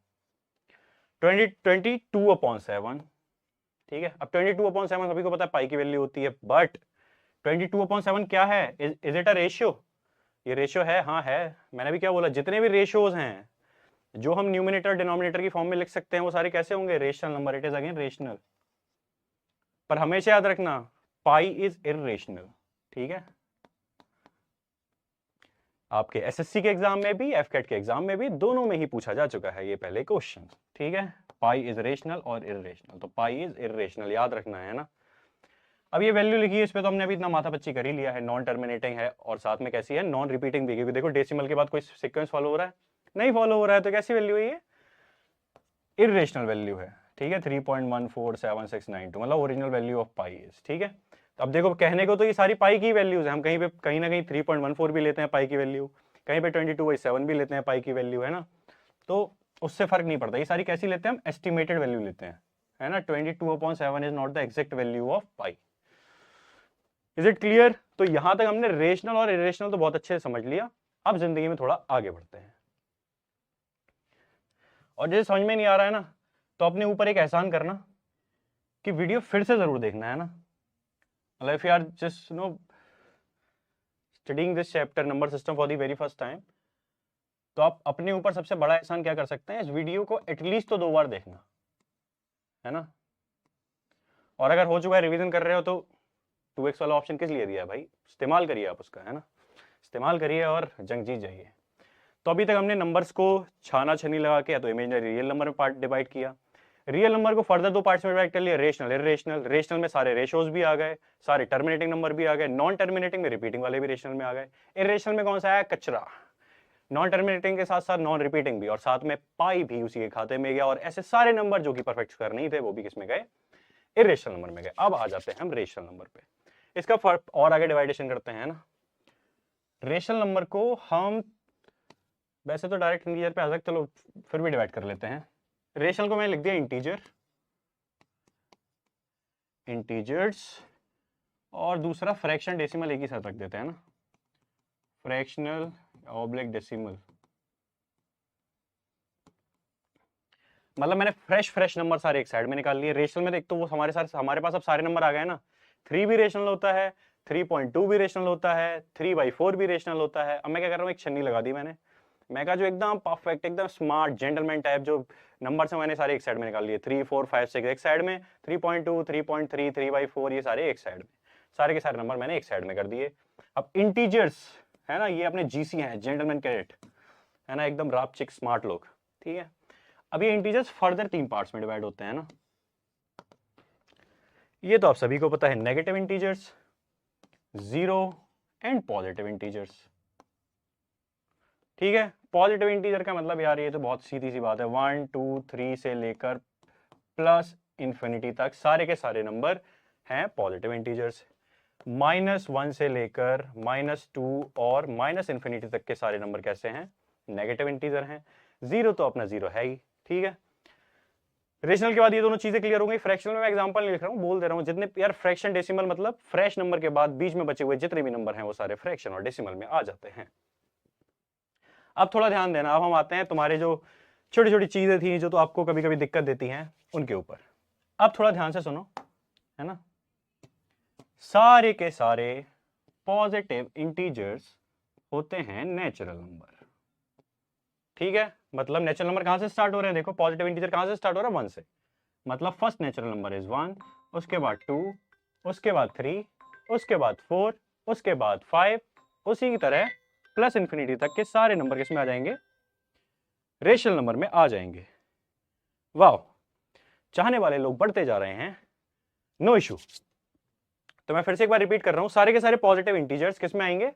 22/7, ठीक है। अब 22/7 सभी को पता है पाई की वैल्यू होती है, बट 22/7 क्या है, इज इट अ रेशियो, ये रेशियो है, हाँ है। मैंने भी क्या बोला, जितने भी रेशियोज हैं जो हम न्यूमिनेटर डिनोमिनेटर की फॉर्म में लिख सकते हैं, वो सारे कैसे होंगे, rational number, it is again rational. पर हमेशा याद रखना पाई इज इर्रेशनल, ठीक है। आपके एसएससी के एग्जाम में भी, एफकेट के एग्जाम में भी, दोनों में ही पूछा जा चुका है ये पहले क्वेश्चन, ठीक है। पाई इज रेशनल और इर्रेशनल, तो पाई इज इर्रेशनल याद रखना है ना। अब ये वैल्यू लिखी है, इस पे तो हमने अभी इतना माथा पच्ची कर ही लिया है, नॉन टर्मिनेटिंग है और साथ में कैसी है, नॉन रिपीटिंग भी, क्योंकि देखो डेसिमल के बाद कोई सीक्वेंस फॉलो हो रहा है, नहीं फॉलो हो रहा है, तो कैसी वैल्यू है ये, इर्रेशनल वैल्यू है, ठीक है। 3.147692 मतलब original value of pi is, ठीक है। अब देखो कहने को तो ये सारी पाई की वैल्यूज है, हम कहीं पे कहीं ना कहीं 3.14 भी लेते हैं पाई की वैल्यू, कहीं पे 22/7 भी लेते हैं पाई की वैल्यू, है ना, तो उससे फर्क नहीं पड़ता, ये सारी कैसी लेते हैं हम, एस्टिमेटेड वैल्यू लेते हैं, है ना। 22/7 is not the exact value of pi, is it clear. तो यहां तक हमने रेशनल और इरेशनल तो बहुत अच्छे से समझ लिया, अब जिंदगी में थोड़ा आगे बढ़ते हैं। और जैसे समझ में नहीं आ रहा है ना, तो अपने ऊपर एक एहसान करना कि वीडियो फिर से जरूर देखना है ना, मतलब if you are just studying this chapter number system for the very first time, तो आप अपने ऊपर सबसे बड़ा एहसान क्या कर सकते हैं, इस वीडियो को एटलीस्ट तो 2 बार देखना, है ना। और अगर हो चुका है रिवीजन कर रहे हो तो 2x वाला ऑप्शन किस लिए दिया है भाई, इस्तेमाल करिए आप उसका, है ना, इस्तेमाल करिए और जंग जीत जाइए। तो अभी तक हमने नंबर्स को छाना छनी लगा के या तो इमेजिनरी रियल नंबर में पार्ट डिवाइड किया, रियल नंबर को फर्दर दो पार्ट्स में डिवाइड कर लिया, रेशनल इरेशनल, रेशनल में सारे रेशोज भी आ गए, सारे टर्मिनेटिंग नंबर भी आ गए, नॉन टर्मिनेटिंग में रिपीटिंग वाले भी रेशनल में आ गए, इरेशनल में कौन सा है, कचरा, नॉन टर्मिनेटिंग के साथ साथ नॉन रिपीटिंग भी, और साथ में पाई भी उसी के खाते में गया, और ऐसे सारे नंबर जो कि परफेक्ट स्क्वायर नहीं थे वो भी किसमें गए, इरेशनल नंबर में गए। अब आ जाते हैं हम रेशनल नंबर पे, इसका फर्क और आगे डिवाइडेशन करते हैं ना। रेशनल नंबर को हम वैसे तो डायरेक्ट इंटीजर पे आ सकते, चलो फिर भी डिवाइड कर लेते हैं। रेशनल को मैंने लिख दिया इंटीजर, इंटीजर्स, और दूसरा फ्रैक्शन डेसिमल एक ही साथ रख देते हैं ना, फ्रैक्शनल ऑब्लिक डेसिमल। मतलब मैंने फ्रेश नंबर सारे एक साइड में निकाल लिए। रेशनल में देख तो वो हमारे पास अब सारे नंबर आ गए ना, 3 भी रेशनल होता है, 3.2 भी रेशनल होता है, 3/4 भी रेशनल होता है। अब मैं क्या कर रहा हूँ, एक छन्नी लगा दी मैं कहा जो एकदम परफेक्ट, एकदम स्मार्ट जेंटलमैन टाइप जो नंबर से मैंने सारे एक साइड में निकाल लिए, 3, 4, 5, 6 एक साइड में, 3.2, 3.3, 3/4 ये सारे एक साइड में, सारे के सारे नंबर मैंने एक साइड में कर दिए। अब इंटीजर्स है ना, ये अपने जीसी हैं, जेंटलमैन कैडेट है ना, एकदम रापचिक स्मार्ट लोग, ठीक है। अब ये इंटीजर्स फर्दर 3 पार्ट्स में डिवाइड होते हैं ना, ये तो आप सभी को पता है, negative integers, zero and positive integers, ठीक है। पॉजिटिव इंटीजर का मतलब यार ये तो बहुत सीधी सी बात है, 1, 2, 3 से लेकर प्लस इंफिनिटी तक सारे के सारे नंबर हैं पॉजिटिव इंटीजर्स। -1 से लेकर -2 और माइनस इंफिनिटी तक के सारे नंबर कैसे हैं, नेगेटिव इंटीजर हैं। जीरो तो अपना जीरो है ही, ठीक है। रेशनल के बाद ये दोनों चीजें क्लियर हो गई। फ्रैक्शनल में मैं एग्जांपल नहीं लिख रहा हूं, बोल दे रहा हूं, जितने यार फ्रैक्शन डेसिमल मतलब फ्रेश नंबर के बाद बीच में बचे हुए जितने भी नंबर हैं वो सारे फ्रैक्शन और डेसिमल में आ जाते हैं। अब थोड़ा ध्यान देना, अब हम आते हैं तुम्हारे जो छोटी छोटी चीजें थी जो तो आपको कभी कभी दिक्कत देती हैं उनके ऊपर। अब थोड़ा ध्यान से सुनो, है ना, सारे के सारे पॉजिटिव इंटीजर्स होते हैं नेचुरल नंबर, ठीक है। मतलब नेचुरल नंबर कहां से स्टार्ट हो रहे हैं, देखो पॉजिटिव इंटीजर कहां से स्टार्ट हो रहा है, 1 से, मतलब फर्स्ट नेचुरल नंबर इज 1, उसके बाद 2, उसके बाद 3, उसके बाद 4, उसके बाद 5, उसी की तरह प्लस इंफिनिटी तक के सारे नंबर किसमें आ जाएंगे, रेशनल नंबर में आ जाएंगे। वाह, चाहने वाले लोग बढ़ते जा रहे हैं, नो इशू। तो मैं फिर से एक बार रिपीट कर रहा हूं, सारे के सारे पॉजिटिव इंटीजर्स किसमें आएंगे,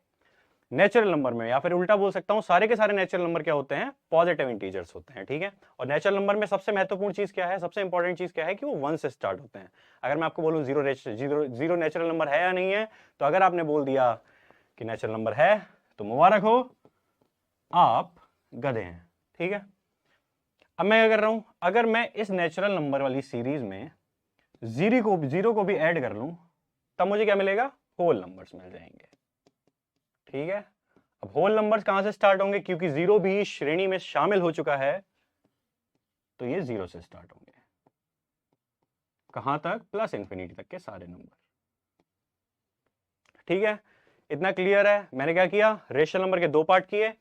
नेचुरल नंबर में, या फिर उल्टा बोल सकता हूं, सारे के सारे नेचुरल नंबर क्या होते हैं, पॉजिटिव इंटीजर्स होते हैं, ठीक है। और नेचुरल नंबर में सबसे महत्वपूर्ण चीज क्या है, सबसे इंपॉर्टेंट चीज क्या है कि वो 1 से स्टार्ट होते हैं। अगर मैं आपको बोलूं जीरो नेचुरल नंबर है या नहीं है, तो अगर आपने बोल दिया कि नेचुरल नंबर है तो मुबारक हो, आप गधे हैं, ठीक है। अब मैं क्या कर रहा हूं, अगर मैं इस नेचुरल नंबर वाली सीरीज में जीरो को भी ऐड कर लूं तब मुझे क्या मिलेगा, होल नंबर्स मिल जाएंगे, ठीक है। अब होल नंबर्स कहां से स्टार्ट होंगे, क्योंकि जीरो भी श्रेणी में शामिल हो चुका है तो ये 0 से स्टार्ट होंगे, कहां तक, प्लस इंफिनिटी तक के सारे नंबर, ठीक है। इतना क्लियर है। मैंने क्या किया, रेशनल नंबर के 2 पार्ट किए,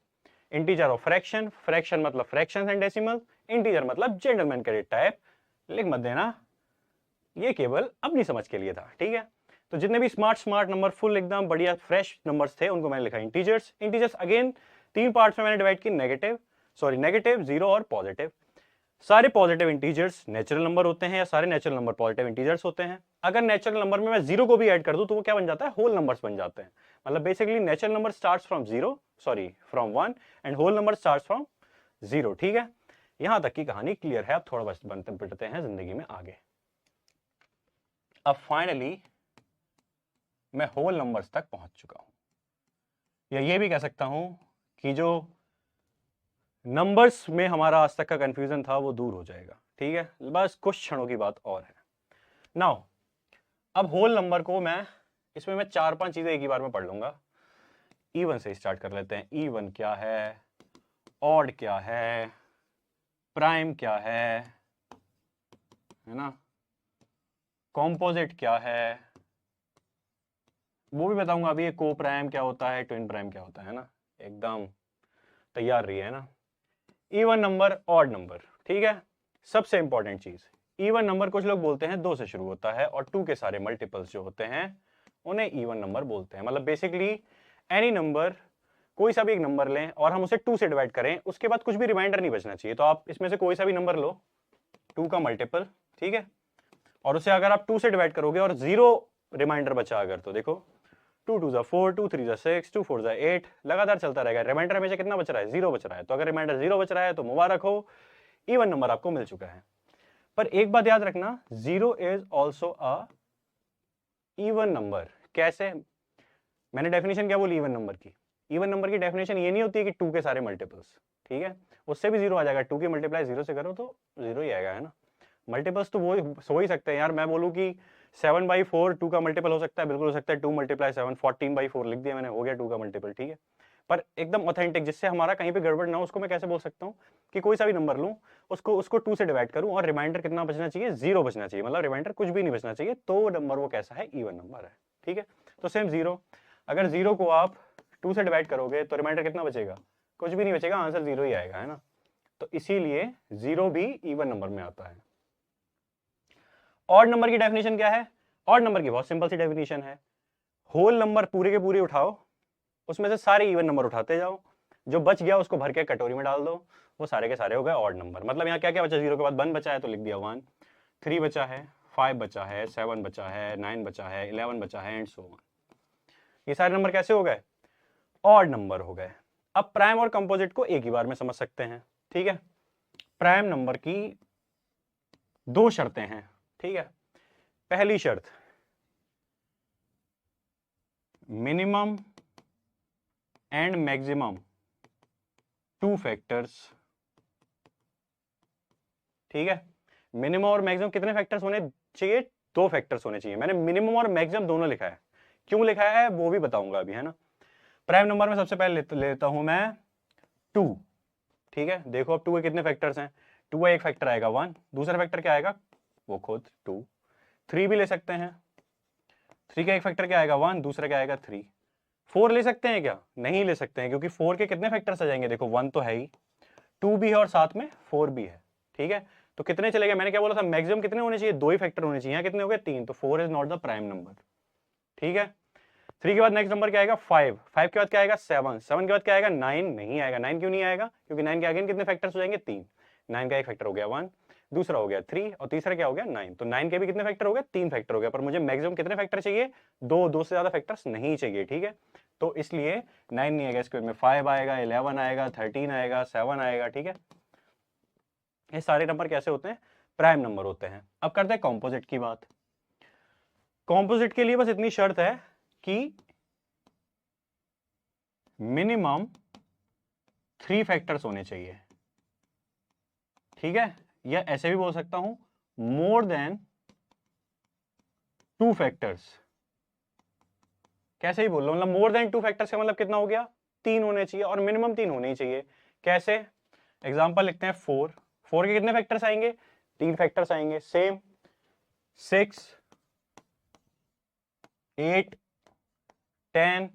इंटीजर और फ्रैक्शन, फ्रैक्शन मतलब फ्रैक्शंस एंड डेसिमल, इंटीजर मतलब जेंटलमैन कैडेट टाइप, लिख मत देना, ये केवल अपनी समझ के लिए था, ठीक है। तो जितने भी स्मार्ट नंबर फुल एकदम बढ़िया फ्रेश नंबर्स थे उनको मैंने लिखा इंटीजर्स। इंटीजर्स अगेन 3 पार्ट्स में मैंने डिवाइड की, नेगेटिव, जीरो और पॉजिटिव। सारे पॉजिटिव इंटीजर्स नेचुरल नंबर होते हैं, या सारे नेचुरल नंबर पॉजिटिव इंटीजर्स होते हैं। अगर नेचुरल नंबर में मैं जीरो को भी ऐड कर दूं तो वो क्या बन जाता है, होल नंबर्स बन जाते हैं। मतलब basically natural number starts from 1 and whole number starts from 0, ठीक है। यहां तक की कहानी क्लियर है। अब थोड़ा बस बढ़ते हैं जिंदगी में आगे। अब फाइनली मैं होल नंबर्स तक पहुंच चुका हूं, या ये भी कह सकता हूं कि जो नंबर्स में हमारा आज तक का कंफ्यूजन था वो दूर हो जाएगा, ठीक है। बस कुछ क्षणों की बात और है। नाउ अब होल नंबर को इसमें मैं 4-5 चीजें एक ही बार में पढ़ लूंगा। इवन से स्टार्ट कर लेते हैं। इवन क्या है, ऑड क्या है, प्राइम क्या है ना, कॉम्पोजिट क्या है वो भी बताऊंगा अभी। को प्राइम क्या होता है, ट्विन प्राइम क्या होता है ना, एकदम तैयार रही है ना। इवन नंबर, ऑड नंबर, ठीक है। सबसे इंपॉर्टेंट चीज, इवन नंबर कुछ लोग बोलते हैं 2 से शुरू होता है और 2 के सारे मल्टीपल्स जो होते हैं उन्हें इवन नंबर बोलते हैं। मतलब बेसिकली एनी नंबर, कोई सा भी एक नंबर लें और हम उसे 2 से डिवाइड करें, उसके बाद कुछ भी रिमाइंडर नहीं बचना चाहिए। तो आप इसमें से कोई सा भी नंबर लो, 2 का मल्टीपल, ठीक है, और उसे अगर आप 2 से डिवाइड करोगे और 0 रिमाइंडर बचा अगर, तो देखो 2 2 4, 2 3 6, 2 4 8, लगातार चलता रहेगा। रिमाइंडर हमेशा कितना बच रहा है? 0 बच रहा है। तो अगर रिमाइंडर 0 बच रहा है तो मुबारक हो, इवन नंबर आपको मिल चुका है। पर एक बात याद रखना, 0 is also a even number. कैसे? मैंने डेफिनेशन क्या बोली इवन नंबर की? इवन नंबर की डेफिनेशन ये नहीं होती है कि 2 के सारे मल्टीपल्स, ठीक है, उससे भी 0 आ जाएगा। 2 की मल्टीप्लाई 0 से करो तो 0 ही आएगा, है ना। मल्टीपल्स तो वो हो ही सकते हैं यार। मैं बोलूँ कि 7/4 2 का मल्टीपल हो सकता है, बिल्कुल हो सकता है। 2 × 7 14/4 लिख दिया मैंने, हो गया 2 का मल्टीपल, ठीक है। पर एकदम ऑथेंटिक, जिससे हमारा कहीं पे गड़बड़ ना हो, उसको मैं कैसे बोल सकता हूँ कि कोई सा भी नंबर लूँ, उसको 2 से डिवाइड करूँ और रिमाइंडर कितना बचना चाहिए? 0 बचना चाहिए। मतलब रिमाइंडर कुछ भी नहीं बचना चाहिए, तो नंबर वो कैसा है? इवन नंबर है, ठीक है। तो सेम 0, अगर 0 को आप 2 से डिवाइड करोगे तो रिमाइंडर कितना बचेगा? कुछ भी नहीं बचेगा, आंसर 0 ही आएगा, है ना। तो इसीलिए 0 भी इवन नंबर में आता है। ऑड नंबर की डेफिनेशन क्या है? ऑड नंबर की बहुत सिंपल सी डेफिनेशन है, होल नंबर पूरे के पूरे उठाओ, उसमें से सारे इवन नंबर उठाते जाओ, जो बच गया उसको भर के कटोरी में डाल दो, वो सारे के सारे हो गए ऑड नंबर। मतलब यहाँ क्या क्या बचा? 0 के बाद 1 बचा है तो लिख दिया 1, 3 बचा है, 5 बचा है, 7 बचा है, 9 बचा है, 11 बचा है, एंड सो ऑन। ये सारे नंबर कैसे हो गए? ऑड नंबर हो गए। अब प्राइम और कंपोजिट को एक ही बार में समझ सकते हैं, ठीक है। प्राइम नंबर की 2 शर्तें हैं, ठीक है। पहली शर्त, मिनिमम एंड मैक्सिमम 2 फैक्टर्स, ठीक है। मिनिमम और मैक्सिमम कितने फैक्टर्स होने चाहिए? 2 फैक्टर्स होने चाहिए। मैंने मिनिमम और मैक्सिमम दोनों लिखा है, क्यों लिखा है वो भी बताऊंगा अभी, है ना। प्राइम नंबर में सबसे पहले लेता हूं मैं 2, ठीक है। देखो अब 2 के कितने फैक्टर्स हैं? 2 का एक फैक्टर आएगा 1, दूसरा फैक्टर क्या आएगा? वो खुद 2। 3 भी ले सकते हैं, 3 का एक फैक्टर क्या आएगा? 1, दूसरा क्या आएगा? 3। 4 ले सकते हैं क्या? नहीं ले सकते हैं, क्योंकि 4 के कितने फैक्टर्स आ जाएंगे? देखो 1 तो है ही, 2 भी है और साथ में 4 भी है, ठीक है। तो कितने चले गए? मैंने क्या बोला था? मैक्सिमम कितने होने चाहिए? 2 ही फैक्टर होने चाहिए। यहाँ कितने हो गए? 3। तो 4 is not the prime number, ठीक है। 3 के बाद नेक्स्ट नंबर क्या आएगा? 5। 5 के बाद क्या आएगा? 7। 7 के बाद क्या आएगा? 9। नहीं आएगा। 9 क्यों नहीं आएगा? क्योंकि 9 के आगे कितने फैक्टर्स हो जाएंगे? 3। 9 का एक फैक्टर हो गया 1, दूसरा हो गया 3 और तीसरा क्या हो गया? 9। तो 9 के भी कितने फैक्टर हो गए? 3 फैक्टर हो गया। पर मुझे मैक्सिमम कितने फैक्टर चाहिए? 2 से ज्यादा फैक्टर्स नहीं चाहिए, ठीक है। तो इसलिए 9 नहीं आएगा, इसके बाद में 5 आएगा, 11 आएगा, 13 आएगा, 7 आएगा, ठीक है। ये सारे नंबर कैसे होते हैं? प्राइम नंबर होते हैं। अब करते हैं कॉम्पोजिट की बात। कॉम्पोजिट के लिए बस इतनी शर्त है कि मिनिमम 3 फैक्टर्स होने चाहिए, ठीक है। या ऐसे भी बोल सकता हूं, मोर देन 2 फैक्टर्स। कैसे ही बोल रहा हूं, मतलब मोर देन 2 फैक्टर्स का मतलब कितना हो गया? 3 होने चाहिए, और मिनिमम 3 होने ही चाहिए। कैसे? एग्जांपल लिखते हैं 4। 4 के कितने फैक्टर्स आएंगे? 3 फैक्टर्स आएंगे। सेम 6, 8, 10,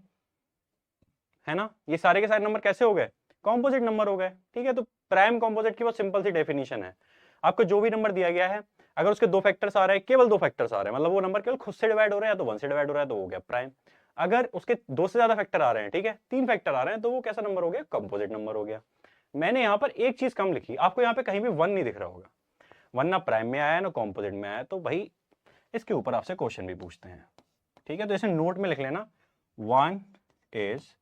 है ना। ये सारे के सारे नंबर कैसे हो गए? कॉम्पोजिट नंबर हो गए, ठीक है। तो प्राइम कॉम्पोजिट की बहुत सिंपल सी डेफिनेशन है, आपको जो भी नंबर दिया गया है, अगर उसके 2 फैक्टर्स आ रहे हैं, केवल 2 फैक्टर्स आ रहे हैं, मतलब वो नंबर केवल खुद से डिवाइड हो रहा है या तो 1 से डिवाइड हो रहा है, तो हो गया प्राइम। अगर उसके 2 से ज्यादा फैक्टर आ रहे हैं, ठीक है, 3 फैक्टर आ रहे हैं, तो वो कैसा नंबर हो गया? कंपोजिट नंबर हो गया। मैंने यहाँ पर एक चीज कम लिखी, आपको यहाँ पे कहीं भी 1 नहीं दिख रहा होगा, 1 ना प्राइम में आया ना कॉम्पोजिट में आया, तो भाई इसके ऊपर आपसे क्वेश्चन भी पूछते हैं, ठीक है। तो इसे नोट में लिख लेना, 1 is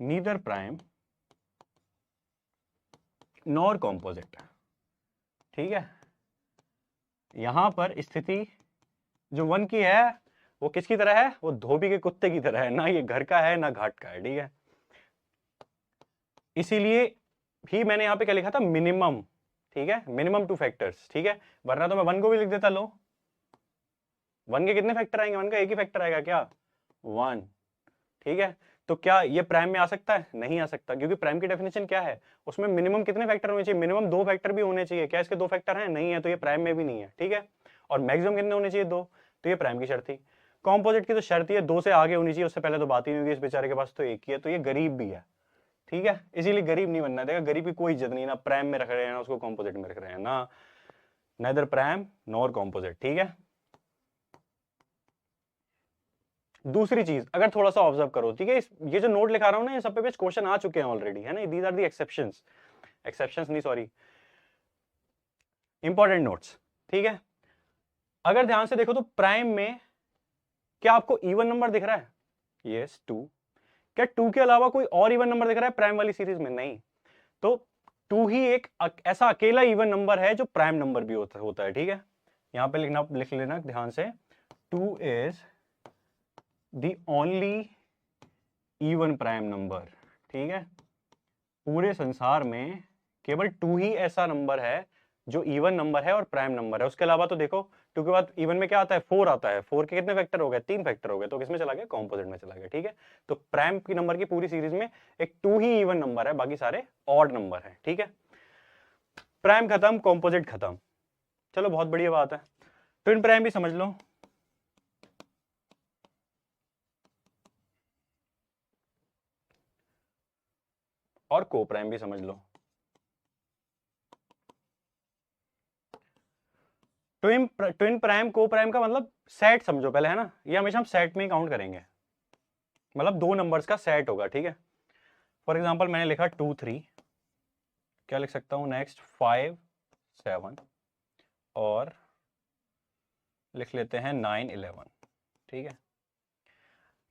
neither prime nor composite, ठीक है। यहां पर स्थिति जो 1 की है वो किसकी तरह है? वो धोबी के कुत्ते की तरह है, ना ये घर का है ना घाट का है, ठीक है। इसीलिए भी मैंने यहां पे क्या लिखा था? मिनिमम, ठीक है, मिनिमम 2 फैक्टर्स, ठीक है। वरना तो मैं 1 को भी लिख देता, लो 1 के कितने फैक्टर आएंगे? 1 का एक ही फैक्टर आएगा क्या? 1, ठीक है। तो क्या ये प्राइम में आ सकता है? नहीं आ सकता, क्योंकि प्राइम की डेफिनेशन क्या है? उसमें मिनिमम कितने फैक्टर होने चाहिए? मिनिमम 2 फैक्टर भी होने चाहिए। क्या इसके 2 फैक्टर हैं? नहीं है, तो ये प्राइम में भी नहीं है, ठीक है। और मैक्सिमम कितने होने चाहिए? 2, तो ये प्राइम की शर्त थी। कॉम्पोजिट की तो शर्त ही है 2 से आगे होनी चाहिए, उससे पहले तो बात ही नहीं होगी। इस बेचारे के पास तो एक ही है, तो ये गरीब भी है, ठीक है। इसीलिए गरीब नहीं बनना देगा, गरीब की कोई इज्जत नहीं, ना प्राइम में रख रहे हैं ना उसको कॉम्पोजिट में रख रहे हैं, ना नेदर प्राइम नॉर कॉम्पोजिट, ठीक है। दूसरी चीज अगर थोड़ा सा ऑब्जर्व करो, ठीक है, ये जो नोट लिखा रहा हूं ना, ये सब पे क्वेश्चन आ चुके हैं ऑलरेडी, है ना, these are the exceptions, exceptions नहीं सॉरी, इंपॉर्टेंट नोट्स, ठीक है। अगर ध्यान से देखो तो प्राइम में क्या आपको इवन नंबर दिख रहा है? यस 2। क्या 2 के अलावा कोई और इवन नंबर दिख रहा है प्राइम वाली सीरीज में? नहीं। तो 2 ही एक ऐसा अकेला इवन नंबर है जो प्राइम नंबर भी होता है, ठीक है। यहां पे लिख लेना ध्यान से, 2 is the only even prime number, ठीक है। पूरे संसार में केवल 2 ही ऐसा नंबर है जो इवन नंबर है और प्राइम नंबर है। उसके अलावा तो देखो 2 के बाद इवन में क्या आता है? 4 आता है। 4 के कितने फैक्टर हो गए? 3 फैक्टर हो गए, तो किसमें चला गया? कॉम्पोजिट में चला गया, ठीक है। तो प्राइम की नंबर की पूरी सीरीज में एक 2 ही इवन नंबर है, बाकी सारे ऑड नंबर है, ठीक है। प्राइम खत्म, कॉम्पोजिट खत्म, चलो बहुत बढ़िया बात है। ट्विन प्राइम भी समझ लो, और को प्राइम भी समझ लो। ट्विन प्राइम को प्राइम का मतलब सेट समझो पहले, है ना, ये हमेशा हम सेट में ही काउंट करेंगे, मतलब 2 नंबर्स का सेट होगा, ठीक है। फॉर एग्जांपल मैंने लिखा 2 3, क्या लिख सकता हूं नेक्स्ट? 5 7, और लिख लेते हैं 9 11, ठीक है।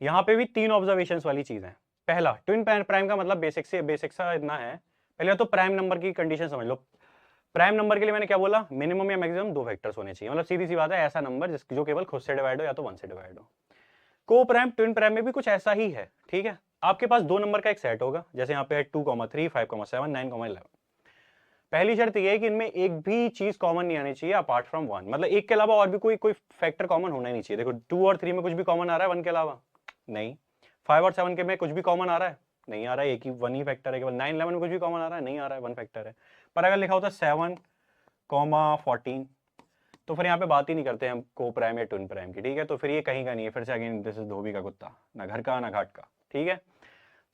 यहां पे भी 3 ऑब्जर्वेशंस वाली चीज है। पहला, ट्विन प्राइम का मतलब बेसिक सा इतना है, पहले तो प्राइम नंबर की कंडीशन समझ लो। प्राइम नंबर के लिए मैंने क्या बोला? मिनिमम या मैक्सिमम 2 फैक्टर्स होने चाहिए, मतलब सीधी सी बात है, ऐसा नंबर जो केवल खुद से डिवाइड हो या तो 1 से डिवाइड हो। को प्राइम ट्विन प्राइम में भी कुछ ऐसा ही है, ठीक है। आपके पास 2 नंबर का एक सेट होगा, जैसे यहाँ पे है 2, 3, 5, 7, 9, 11। पहली शर्त यह है कि इनमें एक भी चीज कॉमन नहीं आनी चाहिए अपार्ट फ्रॉम 1, मतलब एक के अलावा और भी कोई फैक्टर कॉमन होना ही नहीं चाहिए। देखो 2 और 3 में कुछ भी कॉमन आ रहा है 1 के अलावा? नहीं। 5 और 7 के में कुछ भी कॉमन आ रहा है? नहीं आ रहा है, एक ही 1 ही फैक्टर है केवल। 9 11 में कुछ भी कॉमन आ रहा है? नहीं आ रहा है, 1 फैक्टर है। पर अगर लिखा होता 7, 14, तो फिर यहाँ पे बात ही नहीं करते हम को प्राइम या ट्विन प्राइम की, ठीक है। तो फिर ये कहीं का नहीं है, फिर से अगेन दिस इज धोबी का कुत्ता, ना घर का ना घाट का, ठीक है।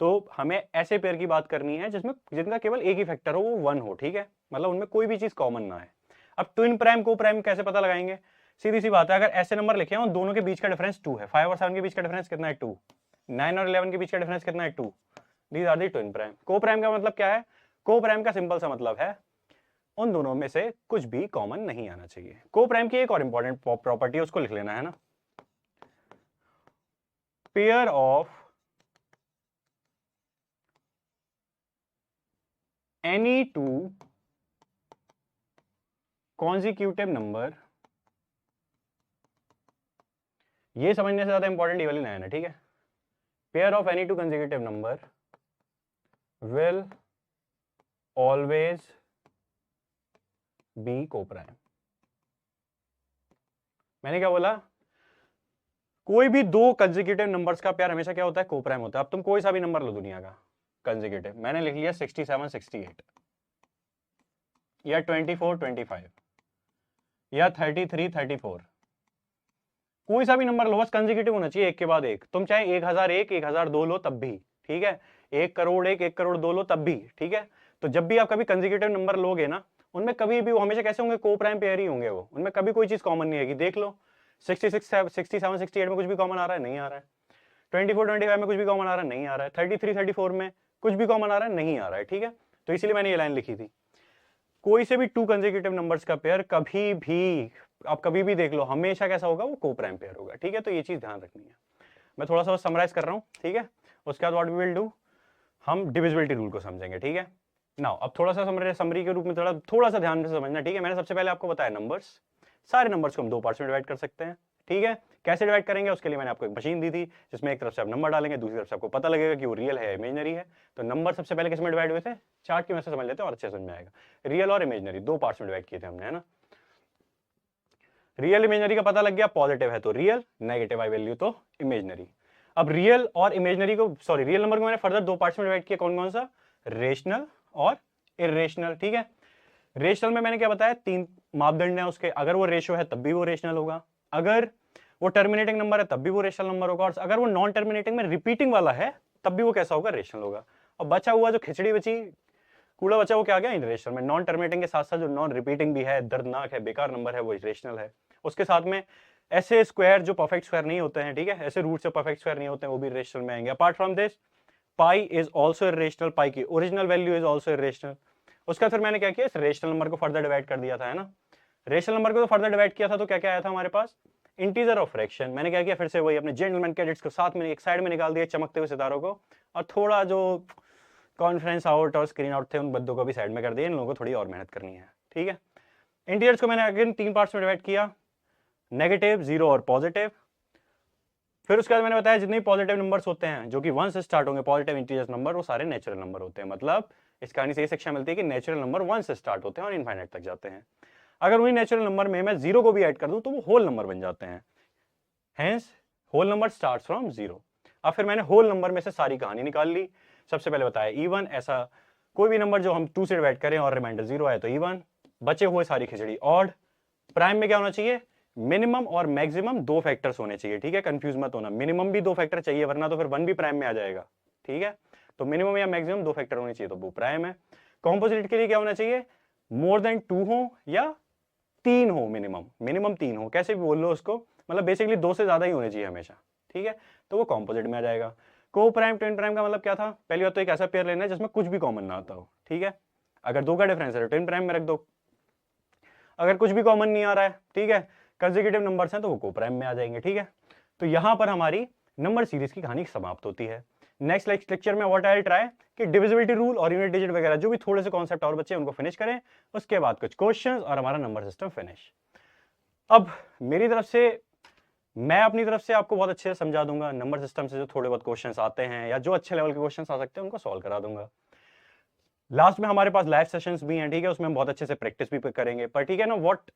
तो हमें ऐसे पेयर की बात करनी है जिसमें जिनका केवल एक ही फैक्टर हो, वो 1 हो, ठीक है, मतलब उनमें कोई भी चीज कॉमन ना है। अब ट्विन प्राइम को प्राइम कैसे पता लगाएंगे? सीधी सी बात है, अगर ऐसे नंबर लिखे हैं दोनों के बीच का डिफरेंस 2 है, 5 और 7 के बीच का डिफरेंस कितना है? 2। 9 और 11 के बीच का डिफरेंस कितना है? 2। These are the twin prime. Coprime का मतलब क्या है? को प्राइम का सिंपल सा मतलब है उन दोनों में से कुछ भी कॉमन नहीं आना चाहिए। को प्राइम की एक और इंपॉर्टेंट प्रॉपर्टी है, उसको लिख लेना है ना, pair of any two consecutive number, ये समझने से ज्यादा इंपॉर्टेंट ये वाली लाइन है, ठीक है। Pair of any two consecutive number will always be को प्राइम। मैंने क्या बोला? कोई भी 2 कंसेक्यूटिव नंबर्स का पेयर हमेशा क्या होता है? को प्राइम होता है। अब तुम कोई सा भी नंबर लो दुनिया का कंसेक्यूटिव, मैंने लिख लिया 67 68 या 24 25 या 33 34, कोई सा भी नंबर लो, बस कंसेक्यूटिव होना चाहिए एक के बाद एक। तुम चाहे 1001 1002 लो तब भी, ठीक है, 1 करोड़ 1 करोड़ 2 लो तब भी, ठीक है। तो जब भी आप कभी कंसेक्यूटिव नंबर लोगे ना, उनमें कभी भी वो हमेशा कैसे होंगे? को प्राइम पेयर ही होंगे वो, उनमें कभी कोई चीज कॉमन नहीं आएगी। देख लो 67 68 में कुछ भी कॉमन आ रहा है? नहीं आ रहा है। 24 25 में कुछ भी कॉमन आ रहा है? नहीं आ रहा है। 33 34 में कुछ भी कॉमन आ रहा है? नहीं आ रहा है, ठीक है। तो इसलिए मैंने ये लाइन लिखी थी, कोई से भी 2 कंसेक्यूटिव नंबर्स का पेयर कभी भी, आप कभी भी देख लो, हमेशा कैसा होगा? वो को प्राइम पेयर होगा, ठीक है। तो ये चीज ध्यान रखनी है। मैं थोड़ा सा समराइज कर रहा हूं, ठीक है। उसके बाद व्हाट वी विल डू, हम डिविजिबिलिटी रूल को समझेंगे, ठीक है। नाउ अब थोड़ा सा समरी के रूप में थोड़ा सा ध्यान से समझना, ठीक है। मैंने सबसे पहले आपको बताया नंबर्स, सारे नंबर्स को हम 2 पार्ट्स में डिवाइड कर सकते हैं, ठीक है। कैसे डिवाइड करेंगे उसके लिए मैंने आपको एक मशीन दी थी, जिसमें एक तरफ से आप नंबर डालेंगे, दूसरी तरफ से आपको पता लगेगा कि वो रियल है इमेजनरी है। तो नंबर सबसे पहले किसमें डिवाइड हुए थे? चार्ट की वजह से समझ लेते हैं और अच्छे समझ में आएगा। रियल और इमेजनरी 2 पार्ट्स में डिवाइड किए थे हमने, है ना। रियल इमेजनरी का पता लग गया, पॉजिटिव है तो रियल, नेगेटिव आई वैल्यू तो इमेजनरी। अब रियल और इमेजनरी को, सॉरी, रियल नंबर को मैंने फर्दर 2 पार्ट्स में डिवाइड किया, कौन कौन सा? रेशनल और इरेशनल, ठीक है। रेशनल में मैंने क्या बताया? 3 मापदंड है उसके, अगर वो रेशियो है तब भी वो रेशनल होगा, अगर वो टर्मिनेटिंग नंबर है तब भी वो रेशनल नंबर होगा, और अगर वो नॉन टर्मिनेटिंग में रिपीटिंग वाला है तब भी वो कैसा होगा? रेशनल होगा। और बचा हुआ जो खिचड़ी बची, कूड़ा बचा, वो क्या आ गया? इरेशनल में। नॉन टर्मिनेटिंग के साथ साथ जो नॉन रिपीटिंग भी है, दर्दनाक है, बेकार नंबर है, वो इरेशनल है। उसके साथ में ऐसे स्क्वायर जो परफेक्ट स्क्वायर नहीं होते हैं, ठीक है, ऐसे रूट से परफेक्ट स्क्वायर नहीं होते हैं, वो भी इरेशनल में आएंगे। Apart from this pi is also irrational, pi की original value is also irrational. उसका फिर मैंने क्या किया, इस रेशनल नंबर को फर्दर डिवाइड कर दिया था, है ना। रेशनल नंबर को तो फर्दर डिवाइड किया था तो क्या क्या आया था हमारे पास, इंटीजर और फ्रैक्शन। मैंने क्या किया, फिर से वही अपने जेंटलमैन कैडेट्स को साथ में एक साइड में निकाल दिया, चमकते हुए सितारों को, और थोड़ा जो कॉन्फ्रेंस आउट और स्क्रीन आउट थे उन बद्दों को भी साइड में कर दिया। इन लोगों को थोड़ी और मेहनत करनी है, ठीक है। इंटीजर्स को मैंने अगेन 3 पार्ट्स में डिवाइड किया, नेगेटिव, जीरो और पॉजिटिव। फिर उसके बाद मैंने बताया जितने पॉजिटिव नंबर्स होते हैं जो कि 1 से स्टार्ट होंगे, पॉजिटिव इंटीजर्स नंबर, वो सारे नेचुरल नंबर होते हैं। मतलब इस कहानी से ये शिक्षा मिलती है कि नेचुरल नंबर 1 से स्टार्ट होते हैं और इनफाइनाइट तक जाते हैं। अगर वही नेचुरल नंबर में मैं जीरो को भी ऐड कर दूं तो वो होल नंबर बन जाते हैं। Hence whole number starts from zero. अब फिर मैंने होल नंबर में से सारी कहानी निकाल ली। सबसे पहले बताया इवन, ऐसा कोई भी नंबर जो हम 2 से डिवाइड करें और रिमाइंडर 0 आए तो इवन, बचे हुए सारी खिचड़ी ऑड। प्राइम में क्या होना चाहिए, मिनिमम और मैक्सिमम 2 फैक्टर्स होने चाहिए, ठीक है, कंफ्यूज मत होना, मिनिमम भी 2 फैक्टर चाहिए वरना तो फिर 1 भी प्राइम में आ जाएगा, ठीक है। तो मिनिमम या मैक्सिमम 2 फैक्टर होने चाहिए तो वो प्राइम है। कॉम्पोजिट के लिए क्या होना चाहिए, मोर देन 2 हो या 3 हो, मिनिमम मिनिमम 3 हो, कैसे भी बोल लो उसको, मतलब बेसिकली 2 से ज्यादा ही होने चाहिए हमेशा, ठीक है, तो वो कॉम्पोजिट में आ जाएगा। को प्राइम ट्विन प्राइम का मतलब क्या था, पहली बात तो एक ऐसा पेयर लेना है जिसमें कुछ भी कॉमन ना आता हो, ठीक है। अगर 2 का डिफरेंस है तो ट्विन प्राइम में रख दो। अगर कुछ भी कॉमन नहीं आ रहा है, ठीक है, कंसेक्यूटिव नंबर्स हैं तो वो को प्राइम में आ जाएंगे, ठीक है। तो यहां पर हमारी नंबर सीरीज की कहानी समाप्त होती है। नेक्स्ट लेक्चर में व्हाट आई ट्राई कि डिविजिबिलिटी रूल और यूनिट डिजिट वगैरह जो भी थोड़े से कॉन्सेप्ट और बच्चे उनको फिनिश करें, उसके बाद कुछ क्वेश्चंस और हमारा नंबर सिस्टम फिनिश। अब मेरी तरफ से, मैं अपनी तरफ से आपको बहुत अच्छे से समझा दूंगा, नंबर सिस्टम से जो थोड़े बहुत क्वेश्चंस आते हैं या जो अच्छे लेवल के क्वेश्चंस आ सकते हैं उनको सॉल्व करा दूंगा। लास्ट में हमारे पास लाइव सेशंस भी हैं, ठीक है, उसमें हम बहुत अच्छे से प्रैक्टिस भी करेंगे। पर ठीक है ना, what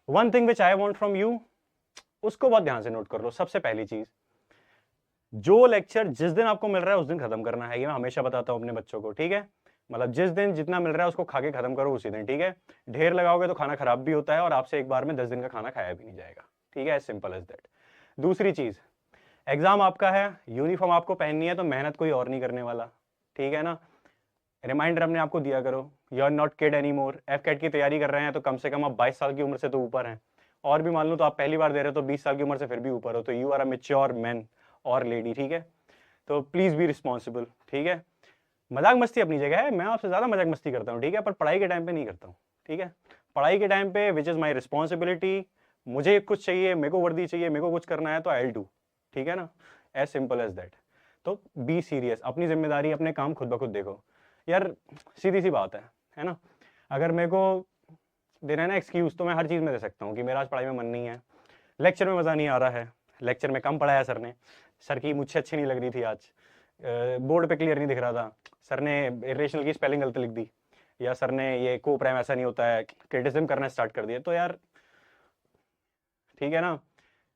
one thing which I want from you, उसको बहुत ध्यान से नोट कर लो। सबसे पहली चीज, जो लेक्चर जिस दिन आपको मिल रहा है उस दिन खत्म करना है, ये मैं हमेशा बताता हूं अपने बच्चों को, ठीक है। मतलब जिस दिन जितना मिल रहा है उसको खा के खत्म करो उसी दिन, ठीक है। ढेर लगाओगे तो खाना खराब भी होता है और आपसे एक बार में 10 दिन का खाना खाया भी नहीं जाएगा, ठीक है, एज सिंपल एज दैट। दूसरी चीज, एग्जाम आपका है, यूनिफॉर्म आपको पहननी है तो मेहनत कोई और नहीं करने वाला, ठीक है ना। रिमाइंडर अपने आपको दिया करो, you are not kid any more. AFCAT की तैयारी कर रहे हैं तो कम से कम आप 22 साल की उम्र से तो ऊपर हैं, और भी मान लो तो आप पहली बार दे रहे हो तो 20 साल की उम्र से फिर भी ऊपर हो, तो you are a mature man और लेडी, ठीक है। तो प्लीज बी रिस्पॉन्सिबल, ठीक है। मजाक मस्ती अपनी जगह है, मैं आपसे ज्यादा मजाक मस्ती करता हूँ, ठीक है, पर पढ़ाई के टाइम पे नहीं करता हूँ, ठीक है। पढ़ाई के टाइम पे विच इज माई रिस्पॉन्सिबिलिटी, मुझे कुछ चाहिए, मेरे को वर्दी चाहिए, मेरे को कुछ करना है तो आई विल डू, ठीक है ना, एज सिंपल एज दैट। तो बी सीरियस, अपनी जिम्मेदारी, अपने काम खुद ब खुद देखो यार, सीधी सी बात है ना। अगर मेरे को देना है ना एक्सक्यूज तो मैं हर चीज में दे सकता हूँ कि मेरा आज पढ़ाई में मन नहीं है, लेक्चर में मजा नहीं आ रहा है, लेक्चर में कम पढ़ाया सर ने, सर की मुझसे अच्छी नहीं लग रही थी आज, बोर्ड पे क्लियर नहीं दिख रहा था, सर ने इरेशनल की स्पेलिंग गलत लिख दी, या सर ने ये को प्राइम ऐसा नहीं होता है, क्रिटिसिज्म करना स्टार्ट कर दिया, तो यार ठीक है ना,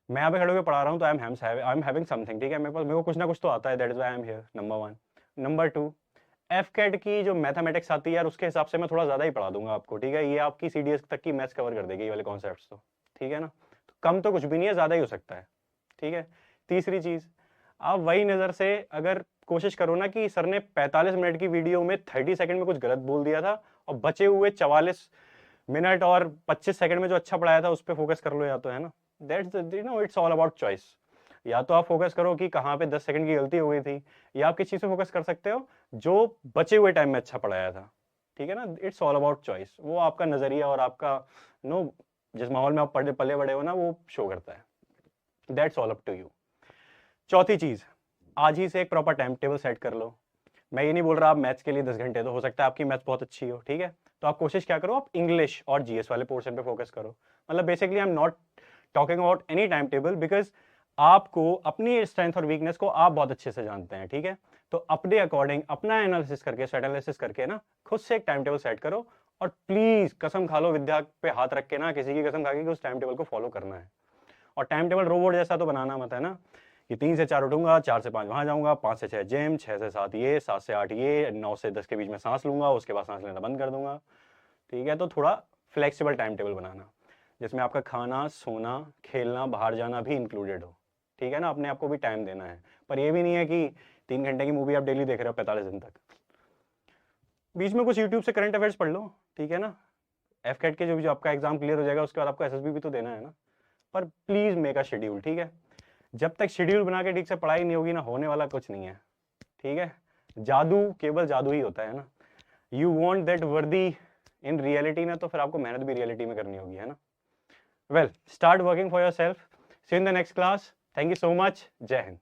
मैं यहाँ पे खड़े होकर पढ़ा रहा हूँ तो आई एम हैविंग समथिंग, ठीक है, मेरे को कुछ ना कुछ तो आता है, that is why I am here, number 1। Number 2, AFCAT की जो मैथमेटिक्स आती है यार उसके हिसाब से मैं थोड़ा ज्यादा ही पढ़ा दूंगा आपको, ठीक है। ये आपकी सीडीएस तक की मैथ्स कवर कर देगी ये वाले कॉन्सेप्ट्स तो, ठीक है ना। तो कम तो कुछ भी नहीं है, ज्यादा ही हो सकता है, ठीक है। तीसरी चीज, आप वही नजर से अगर कोशिश करो ना कि सर ने 45 मिनट की वीडियो में 30 सेकंड में कुछ गलत बोल दिया था और बचे हुए 44 मिनट और 25 सेकंड में जो अच्छा पढ़ाया था उस पर फोकस कर लो, या तो, है ना, that's you know it's all about choice. या तो आप फोकस करो कि कहाँ पे 10 सेकंड की गलती हो गई थी, या आप किस चीज पे फोकस कर सकते हो जो बचे हुए टाइम में अच्छा पढ़ाया था, ठीक है ना। इट्स ऑल अबाउट चॉइस, वो आपका नजरिया और आपका नो जिस माहौल में आप पढ़े पले बड़े हो ना वो शो करता है, that's all up to you. चौथी चीज, आज ही से एक प्रॉपर टाइम टेबल सेट कर लो। मैं ये नहीं बोल रहा आप मैथ्स के लिए 10 घंटे, तो हो सकता है आपकी मैथ्स बहुत अच्छी हो, ठीक है, तो आप कोशिश क्या करो, आप इंग्लिश और जीएस वाले पोर्शन पे फोकस करो। मतलब basically I am not talking about any time table, because आपको अपनी स्ट्रेंथ और वीकनेस को आप बहुत अच्छे से जानते हैं, ठीक है। तो अपने अकॉर्डिंग अपना एनालिसिस करके, स्वेट एनालिसिस करके ना खुद से एक टाइम टेबल सेट करो, और प्लीज कसम खा लो विद्या पे हाथ रख के ना, किसी की कसम खा के कि उस टाइम टेबल को फॉलो करना है। और टाइम टेबल रोबोट जैसा तो बनाना मत, है ना, कि 3 से 4 उठूंगा, 4 से 5 वहां जाऊंगा, 5 से 6 जिम, 6 से 7 ये, 7 से 8 ये, 9 से 10 के बीच में सांस लूंगा, उसके बाद सांस लेना बंद कर दूंगा, ठीक है। तो थोड़ा फ्लेक्सिबल टाइम टेबल बनाना जिसमें आपका खाना, सोना, खेलना, बाहर जाना भी इंक्लूडेड हो, ठीक है ना। अपने आप को भी टाइम देना है, पर ये भी नहीं है कि 3 घंटे की मूवी आप डेली देख रहे हो 45 दिन तक। बीच में कुछ यूट्यूब से करंट अफेयर्स पढ़ लो, ठीक है ना। एफ कैट के जो आपका एग्जाम क्लियर हो जाएगा उसके बाद आपको एसएसबी भी तो देना है ना, पर प्लीज मेक अ शेड्यूल, ठीक है। जब तक शेड्यूल बना के ठीक से पढ़ाई नहीं होगी ना, होने वाला कुछ नहीं है, ठीक है। जादू केवल जादू ही होता है ना। यू वांट दैट वर्दी इन रियलिटी ना, तो फिर आपको मेहनत भी रियलिटी में करनी होगी, है ना। Well, start working for yourself. See you in the next class. Thank you so much. जय हिंद।